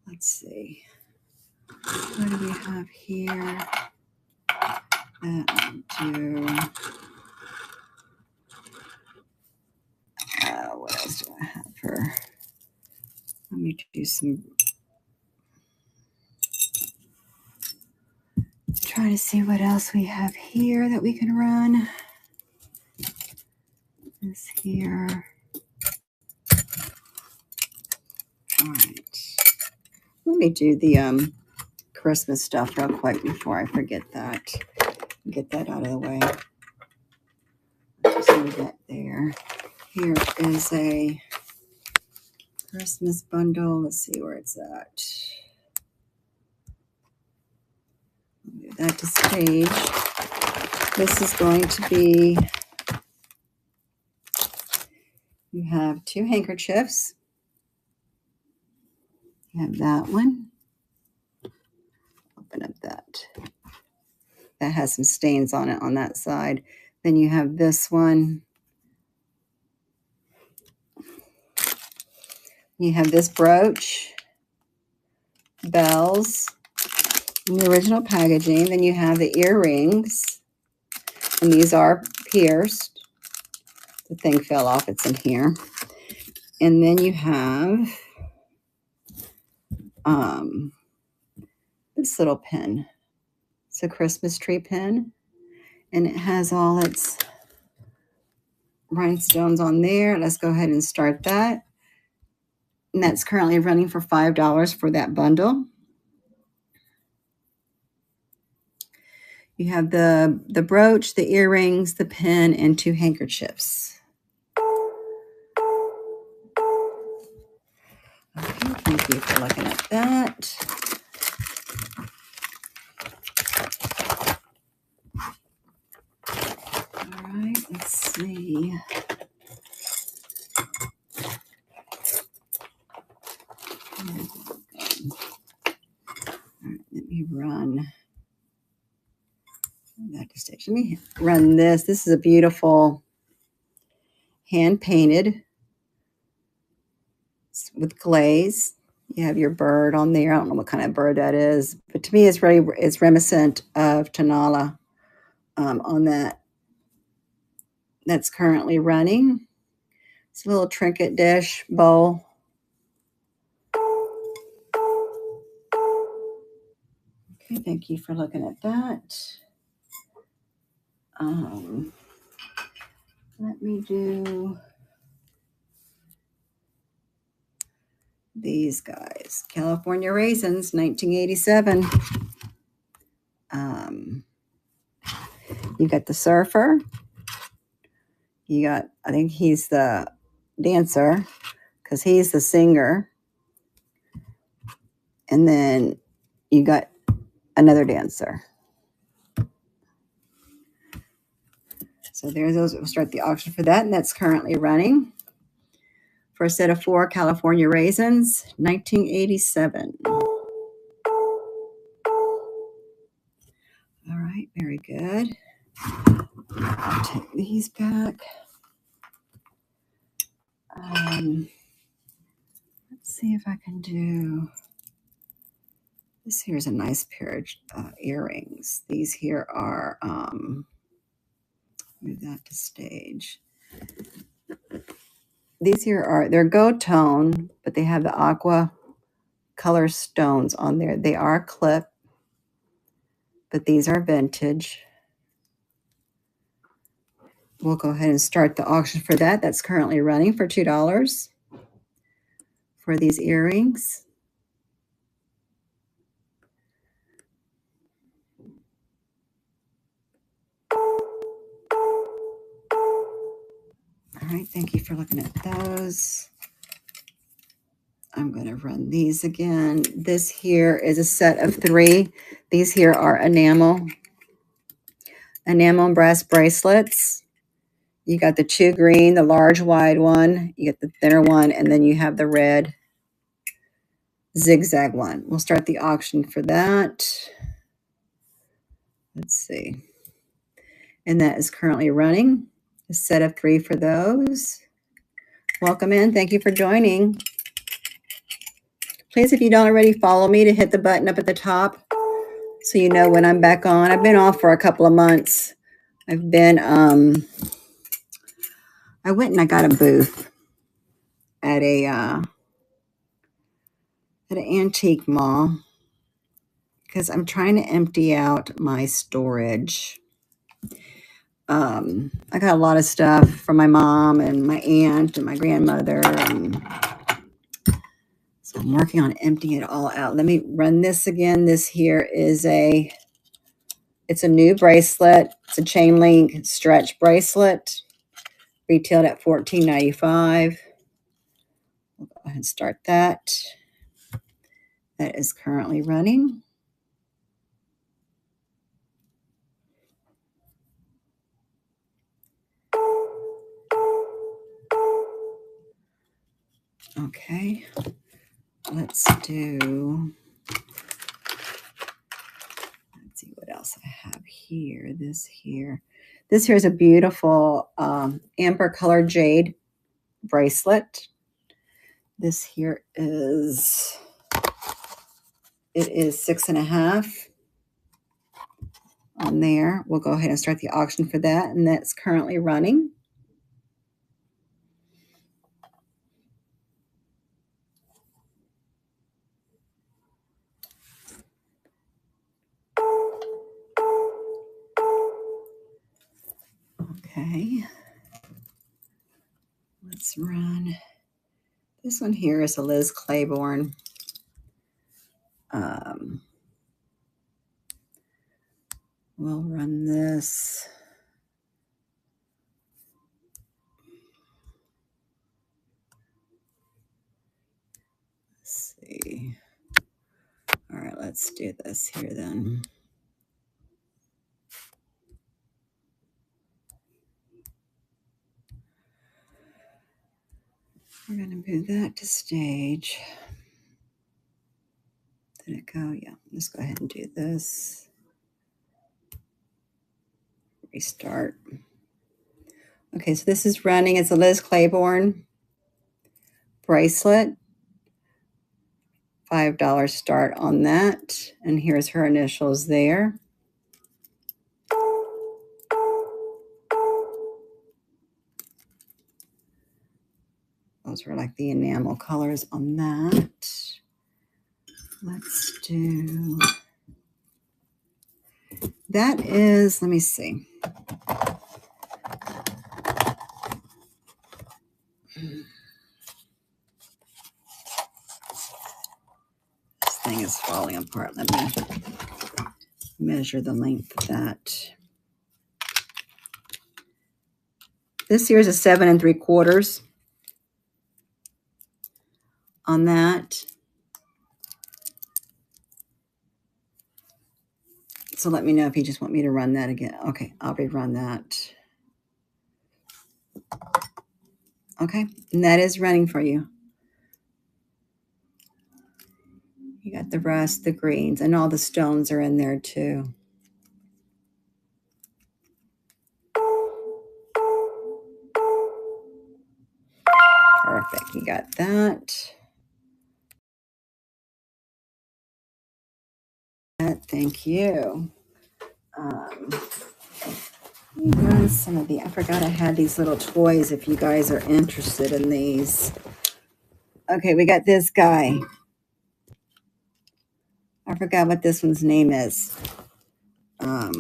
let's see. What do we have here? Do what else do I have for? Let me do some. Try to see what else we have here that we can run. This here. All right. Let me do the Christmas stuff real quick before I forget that. Get that out of the way. Just move that there. Here is a Christmas bundle. Let's see where it's at. Move that to stage. This is going to be, you have 2 handkerchiefs. You have that one. Open up that. That has some stains on it on that side. Then you have this one. You have this brooch, bells, in the original packaging. Then you have the earrings, and these are pierced. The thing fell off, it's in here. And then you have this little pin. It's a Christmas tree pin, and it has all its rhinestones on there. Let's go ahead and start that. And that's currently running for $5 for that bundle. You have the brooch, the earrings, the pin, and 2 handkerchiefs. Okay, thank you for looking at that. All right, let's see. All right, let me run back to stage. Let me run this. This is a beautiful hand painted with glaze. You have your bird on there. I don't know what kind of bird that is, but to me, it's reminiscent of Tanala on that. That's currently running. It's a little trinket dish bowl. Okay, thank you for looking at that. Let me do these guys. California Raisins, 1987. You got the surfer. You got, I think he's the dancer because he's the singer. And then you got another dancer. So there's those. We'll start the auction for that, and that's currently running for a set of 4 California Raisins, 1987. All right, very good. I'll take these back. Let's see if I can do this. Here's a nice pair of earrings. These here are move that to stage. These here are, they're gold tone, but they have the aqua color stones on there. They are clip, but these are vintage. We'll go ahead and start the auction for that. That's currently running for $2 for these earrings. All right, thank you for looking at those. I'm going to run these again. This here is a set of 3. These here are enamel and brass bracelets. You got the 2 green, the large wide one. You get the thinner one, and then you have the red zigzag one. We'll start the auction for that. Let's see. And that is currently running. A set of 3 for those. Welcome in. Thank you for joining. Please, if you don't already follow me, to hit the button up at the top so you know when I'm back on. I've been off for a couple of months. I've been, I went and I got a booth at an antique mall because I'm trying to empty out my storage. I got a lot of stuff from my mom and my aunt and my grandmother. So I'm working on emptying it all out. Let me run this again. This here is it's a new bracelet. It's a chain link stretch bracelet. Retailed at $14.95. We'll go ahead and start that. That is currently running. Okay. Let's see what else I have here. This here is a beautiful amber colored jade bracelet. This here is 6.5 on there. We'll go ahead and start the auction for that, and that's currently running. Okay. Let's run. This one here is a Liz Claiborne. We'll run this. Let's see. All right, let's do this here then. We're going to move that to stage. Did it go? Yeah, let's go ahead and do this. Restart. Okay, so this is running. It's a Liz Claiborne bracelet. $5 start on that. And here's her initials there. Those were like the enamel colors on that. Let's do, that is, let me see. This thing is falling apart. Let me measure the length of that. This here is a 7 3/4 on that. So let me know if you just want me to run that again. Okay, I'll rerun that. Okay, and that is running for you. You got the rust, the greens, and all the stones are in there too. Perfect, you got that. Thank you. Run some of the, I forgot I had these little toys if you guys are interested in these. Okay, we got this guy. I forgot what this one's name is. What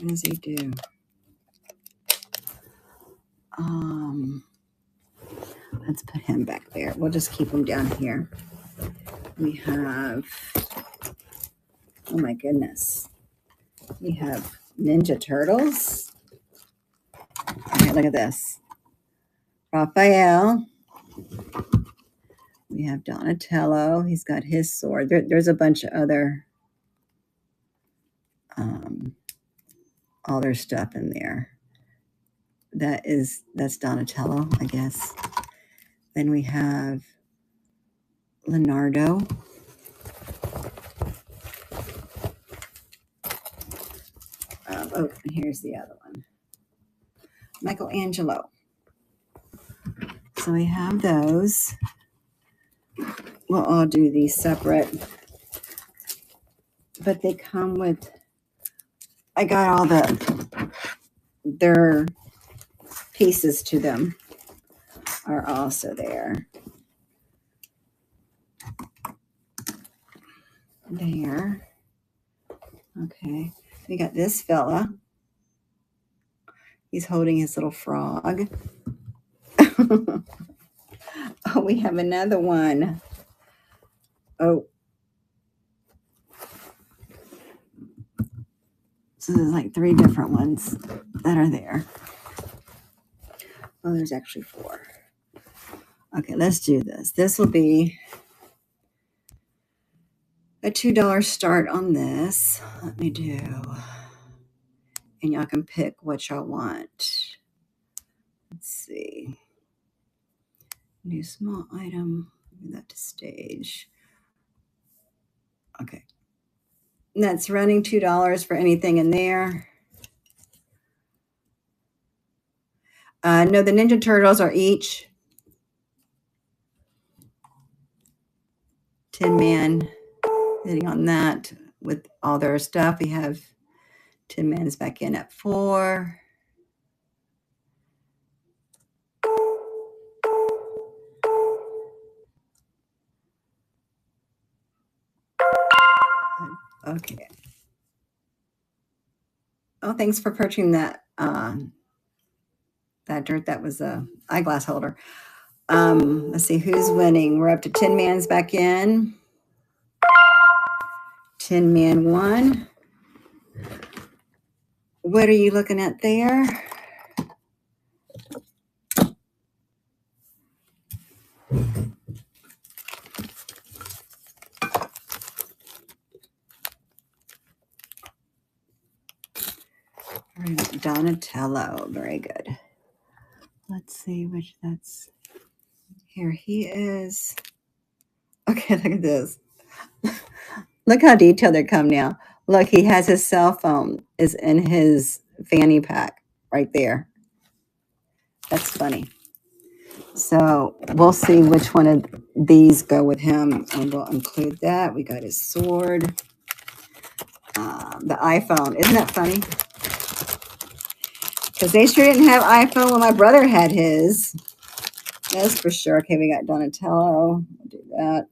does he do? Let's put him back there. We'll just keep him down here. We have, oh my goodness. We have Ninja Turtles. Okay, look at this. Raphael. We have Donatello. He's got his sword. There's a bunch of other all their stuff in there. That's Donatello, I guess. Then we have Leonardo. Oh, and here's the other one. Michelangelo. So we have those. We'll all do these separate. But they come with, I got all their pieces to them are also there. There. Okay. We got this fella. He's holding his little frog. Oh, we have another one. Oh. So there's like 3 different ones that are there. Oh, there's actually 4. Okay, let's do this. This will be a $2 start on this. Let me do, and y'all can pick what y'all want. Let's see. New small item. Move that to stage. Okay. And that's running $2 for anything in there. No, the Ninja Turtles are each Tin-Man. Hitting on that with all their stuff. We have Tin-Man's back in at 4. Okay. Oh, thanks for purchasing that, that dirt. That was a eyeglass holder. Let's see who's winning. We're up to 10 man's back in. 10 man won. What are you looking at there? Donatello. Very good. Let's see which that's. Here he is. Okay, look at this. Look how detailed they come now. Look, he has his cell phone is in his fanny pack right there. That's funny. So we'll see which one of these go with him, and we'll include that. We got his sword, the iPhone. Isn't that funny? Because they sure didn't have iPhone when my brother had his. That's for sure. Okay, we got Donatello. We'll do that.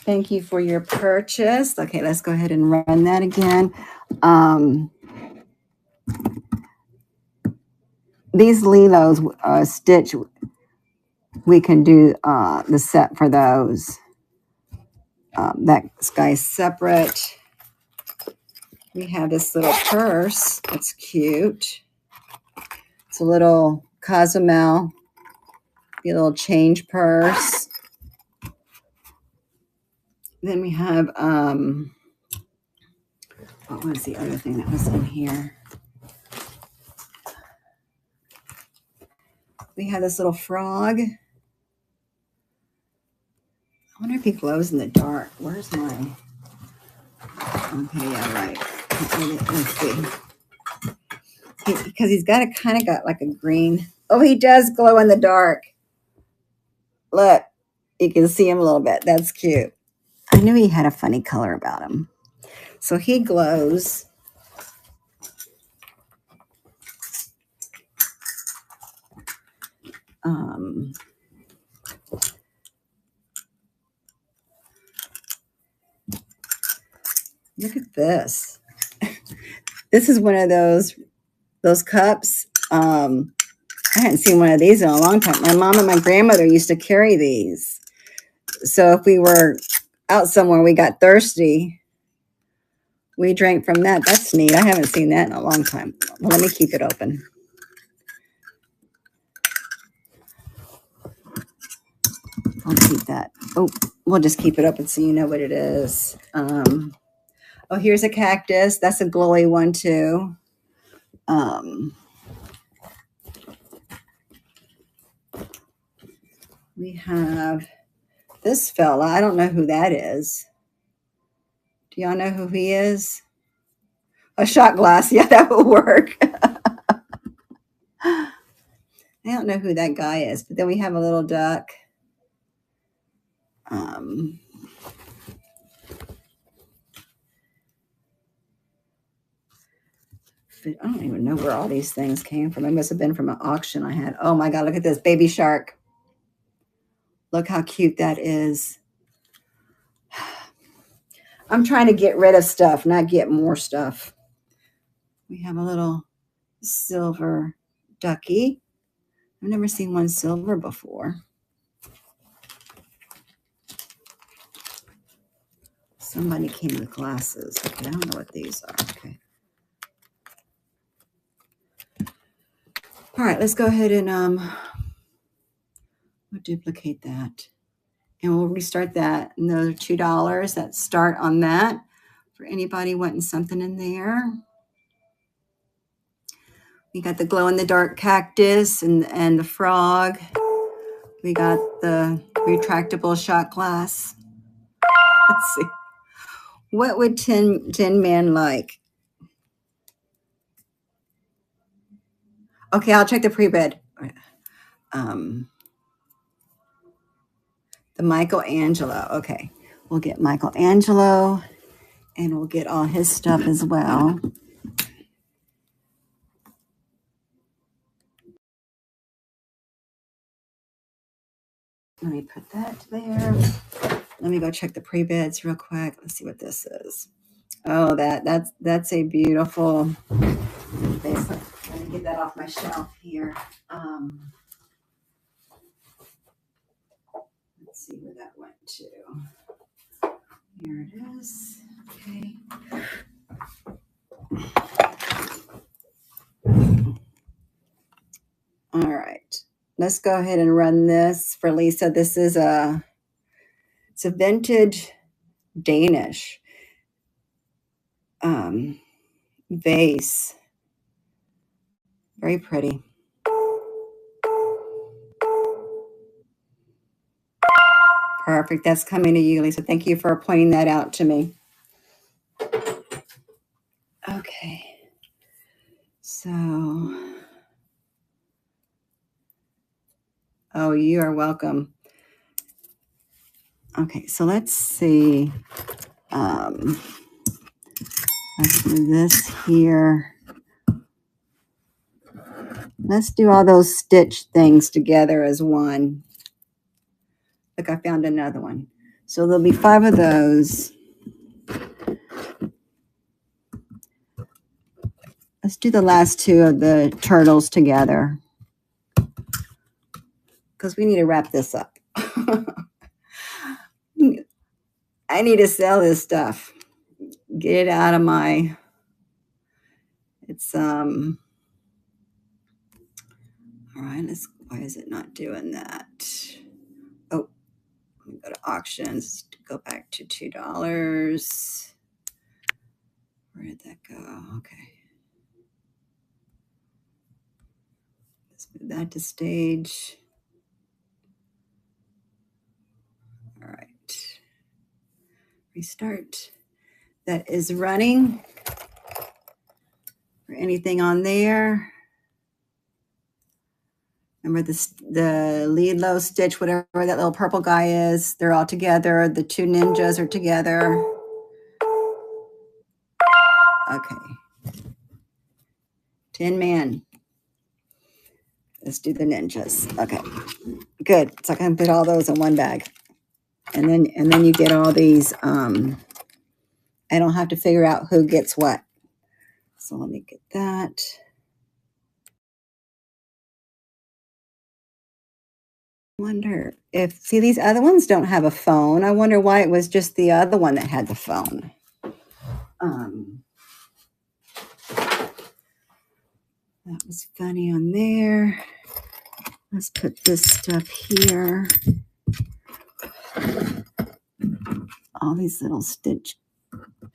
Thank you for your purchase. Okay, let's go ahead and run that again. These Lilos Stitch, we can do the set for those. That guy's separate. We have this little purse. It's cute. It's a little Cozumel, a little change purse. Then we have, what was the other thing that was in here? We have this little frog. I wonder if he glows in the dark. Where's mine? Okay, yeah, right. Let's see. Because he's got a kind of got like a green. Oh, he does glow in the dark. Look, you can see him a little bit. That's cute. I knew he had a funny color about him. So he glows. Look at this. This is one of those cups. I hadn't seen one of these in a long time. My mom and my grandmother used to carry these. So if we were out somewhere, we got thirsty, we drank from that. That's neat. I haven't seen that in a long time. Well, let me keep it open. I'll keep that. Oh, we'll just keep it open so you know what it is. Oh, here's a cactus. That's a glowy one too. We have this fella. I don't know who that is. Do y'all know who he is? A shot glass. Yeah, that would work. I don't know who that guy is, but then we have a little duck. I don't even know where all these things came from. It must have been from an auction I had. Oh my God, look at this baby shark. Look how cute that is. I'm trying to get rid of stuff, not get more stuff. We have a little silver ducky. I've never seen one silver before. Somebody came with glasses. Okay, I don't know what these are. Okay. All right, let's go ahead and we'll duplicate that. And we'll restart that. Another $2. Let's start on that for anybody wanting something in there. We got the glow-in-the-dark cactus and the frog. We got the retractable shot glass. Let's see. What would Tin Man like? Okay, I'll check the pre-bid. The Michelangelo. Okay, we'll get Michelangelo, and we'll get all his stuff as well. Let me put that there. Let me go check the pre-bids real quick. Let's see what this is. Oh, that's a beautiful vase. Let me get that off my shelf here. Let's see where that went to. Here it is. Okay. All right. Let's go ahead and run this for Lisa. This is it's a vintage Danish vase. Very pretty. Perfect. That's coming to you, Lisa. Thank you for pointing that out to me. Okay. So, oh, you are welcome. Okay, so let's see. Let's do this here. Let's do all those stitch things together as one. Look, I found another one. So there'll be 5 of those. Let's do the last 2 of the turtles together, because we need to wrap this up. I need to sell this stuff. Get it out of my, it's, all right, why is it not doing that? Oh, let me go to auctions, go back to $2. Where did that go? Okay. Let's move that to stage. All right. Restart. That is running. Or anything on there. Remember the lead low stitch, whatever that little purple guy is, they're all together. The 2 ninjas are together. Okay. Tin Man. Let's do the ninjas. Okay. Good. So I can put all those in one bag. And then you get all these. I don't have to figure out who gets what. So let me get that. Wonder if, see, these other ones don't have a phone. I wonder why it was just the other one that had the phone. That was funny on there. Let's put this stuff here. All these little stitch.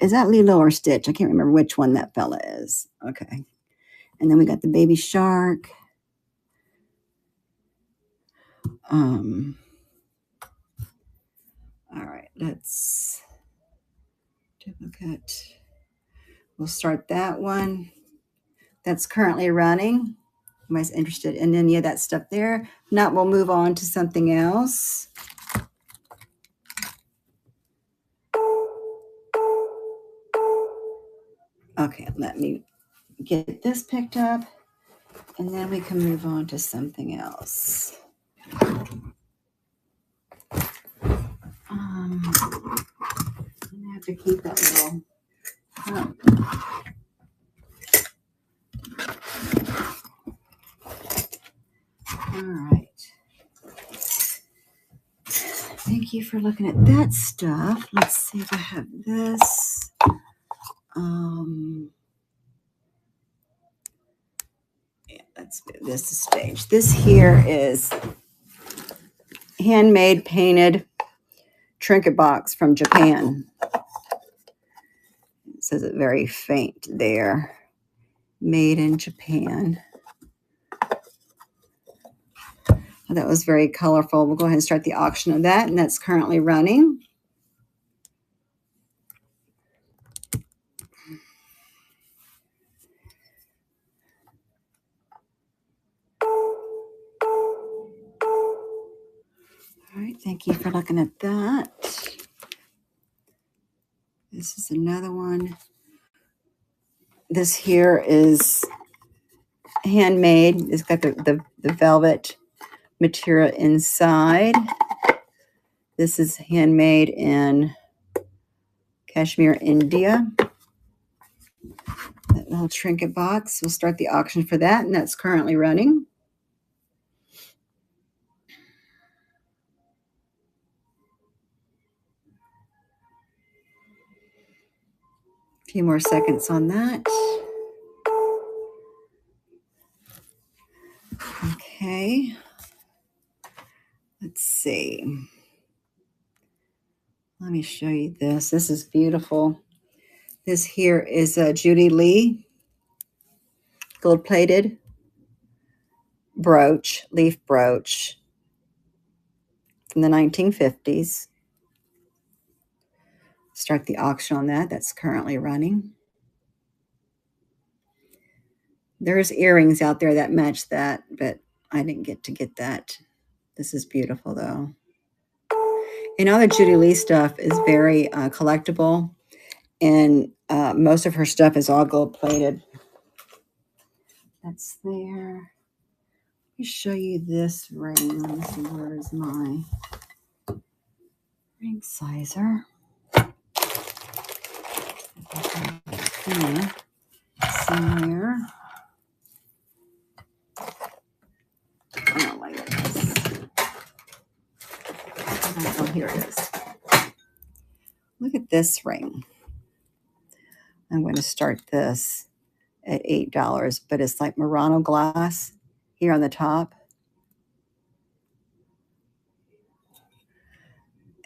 Is that Lilo or Stitch? I can't remember which one that fella is. Okay. And then we got the baby shark. All right, let's duplicate. We'll start that one. That's currently running. Anybody's interested in any of that stuff there? If not, we'll move on to something else. Okay, let me get this picked up, and then we can move on to something else. I have to keep that little. All right. Thank you for looking at that stuff. Let's see if I have this. Yeah, let's move this to stage. This here is handmade painted trinket box from Japan. It says it very faint there. Made in Japan. That was very colorful. We'll go ahead and start the auction of that, and that's currently running. All right, thank you for looking at that. This is another one. This here is handmade. It's got the velvet material inside. This is handmade in Kashmir, India. That little trinket box. We'll start the auction for that, and that's currently running. A few more seconds on that. Okay. Let's see. Let me show you this. This is beautiful. This here is a Judy Lee gold-plated brooch, leaf brooch from the 1950s. Start the auction on that. That's currently running. There's earrings out there that match that, but I didn't get to get that. This is beautiful, though. And all the Judy Lee stuff is very collectible, and most of her stuff is all gold-plated. That's there. Let me show you this ring. Let me see, where is my ring sizer? Here, somewhere. Oh my goodness. Oh, here it is. Look at this ring. I'm going to start this at $8, but it's like Murano glass here on the top.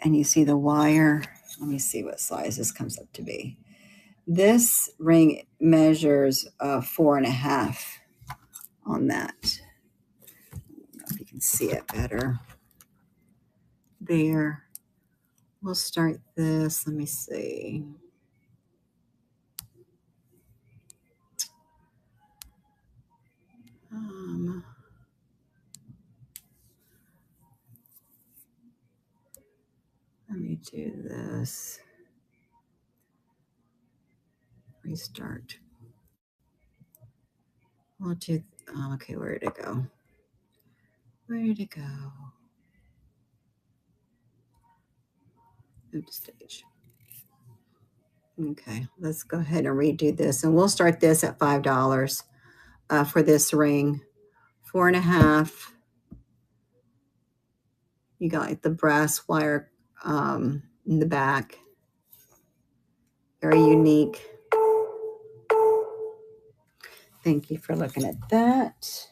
And you see the wire. Let me see what size this comes up to be. This ring measures 4.5 on that. I don't know if you can see it better. There. We'll start this. Let me see. Let me do this. Restart. We'll do, okay, where did it go? Where did it go? Move to stage. Okay, let's go ahead and redo this. And we'll start this at $5 for this ring. 4.5. You got like the brass wire in the back. Very unique. Thank you for looking at that.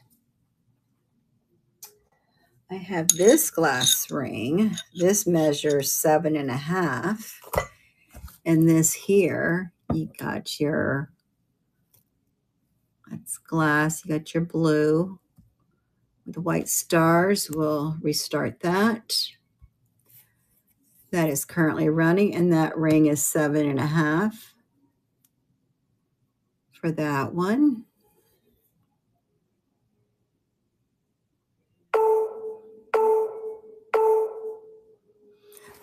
I have this glass ring. This measures 7.5. And this here, you got your, that's glass, you got your blue with the white stars. We'll restart that. That is currently running, and that ring is 7.5 for that one.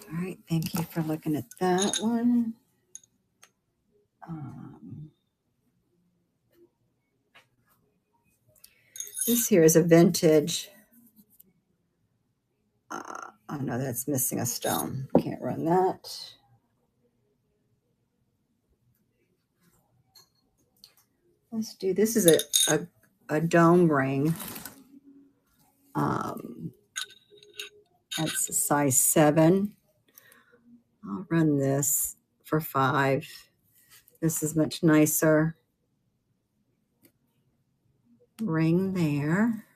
All right, thank you for looking at that one. This here is a vintage. Oh no, that's missing a stone. Can't run that. Let's do, this is a dome ring. That's a size 7. I'll run this for 5. This is much nicer. Ring there.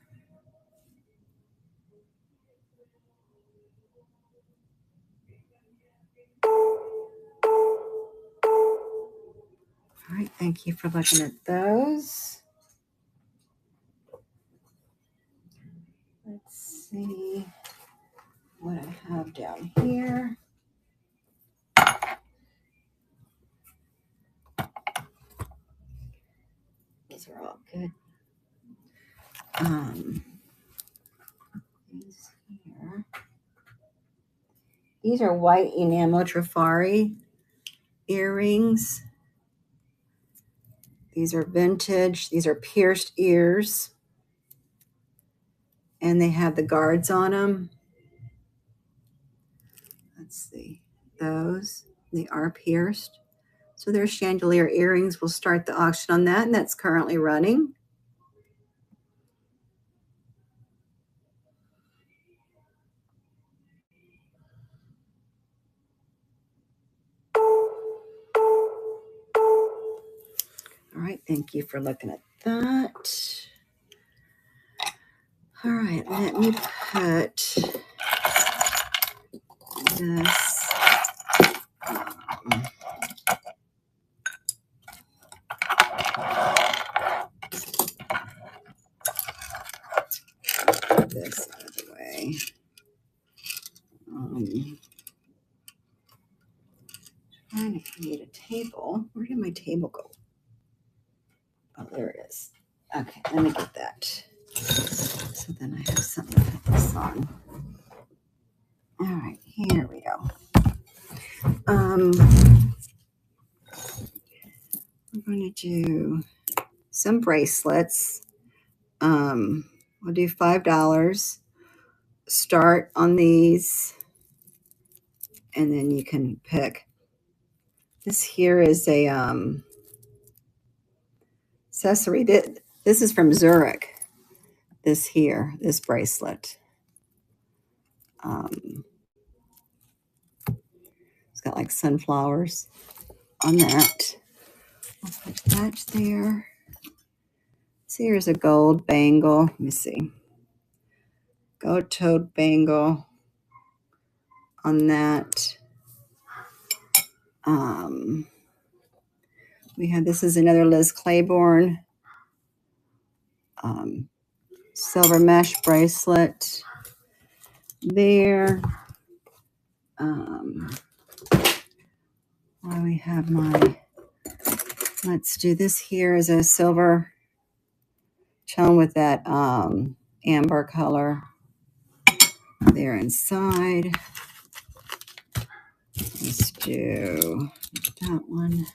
All right, thank you for looking at those. Let's see what I have down here. These are all good. These here. These are white enamel Trifari earrings. These are vintage. These are pierced ears. And they have the guards on them. let's see, those, they are pierced. So their chandelier earrings. Will start the auction on that, and that's currently running. All right, thank you for looking at that. All right, let me put this. This out of the way. Trying to create a table. Where did my table go? Oh, there it is. Okay, let me get that. So then I have something to put this on. All right, here we go. We're going to do some bracelets. We'll do $5. Start on these, and then you can pick. This here is a accessory. This is from Zurich. This here, this bracelet. It's got like sunflowers on that. I'll put that there. So here's a gold bangle. Let me see. Gold-toed bangle on that. We have, this is another Liz Claiborne silver mesh bracelet there. Well, we have my, let's do this here as a silver tone with that amber color there inside. Let's do that one.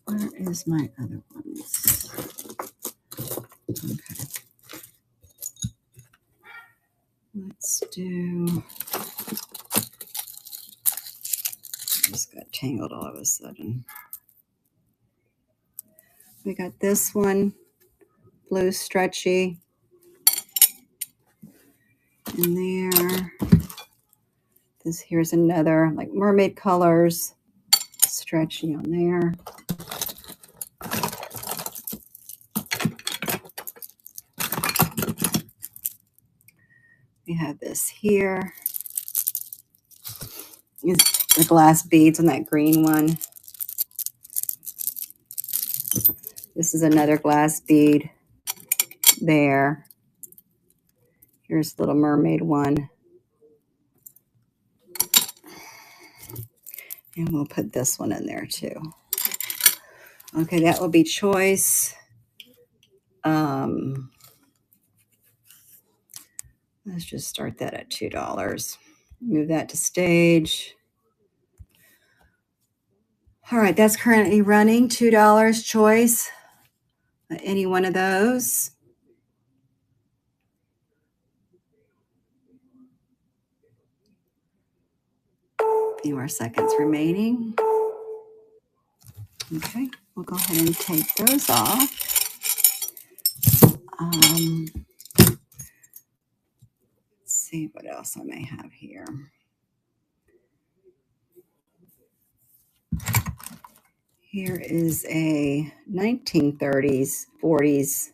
Where is my other ones? Okay. Let's do, I just got tangled all of a sudden. We got this one, blue stretchy in there. This here's another, like mermaid colors, stretchy on there. We have this here. The glass beads on that green one. This is another glass bead there. Here's the Little Mermaid one. And we'll put this one in there too. Okay, that will be choice. Let's just start that at $2. Move that to stage. All right, that's currently running $2 choice. Any one of those. A few more seconds remaining. Okay, we'll go ahead and take those off. Let's see what else I may have here. Here is a 1930s, 40s.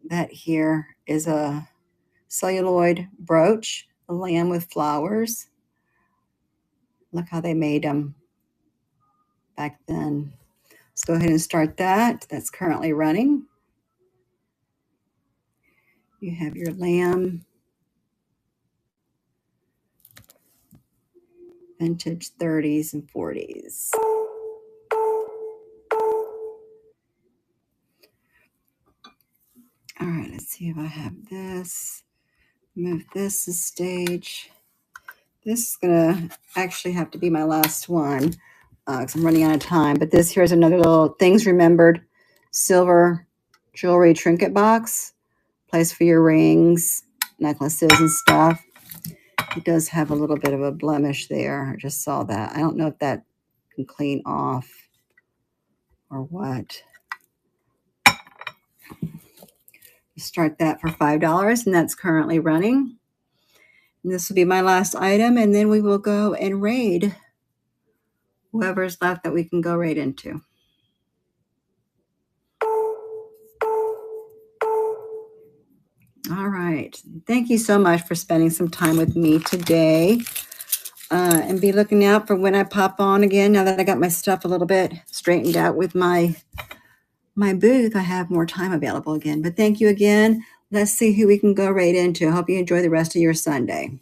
That here is a celluloid brooch, a lamb with flowers. Look how they made them back then. Let's go ahead and start that. That's currently running. You have your lamb. Vintage 30s and 40s. All right, let's see if I have this. Move this to stage. This is gonna actually have to be my last one because I'm running out of time. But this here's another little Things Remembered silver jewelry trinket box. Place for your rings, necklaces, and stuff. It does have a little bit of a blemish there. I just saw that. I don't know if that can clean off or what. Start that for $5, and that's currently running. And this will be my last item, and then we will go and raid whoever's left that we can go raid into. All right. Thank you so much for spending some time with me today. And be looking out for when I pop on again. Now that I got my stuff a little bit straightened out with my booth, I have more time available again. But thank you again. Let's see who we can go right into. I hope you enjoy the rest of your Sunday.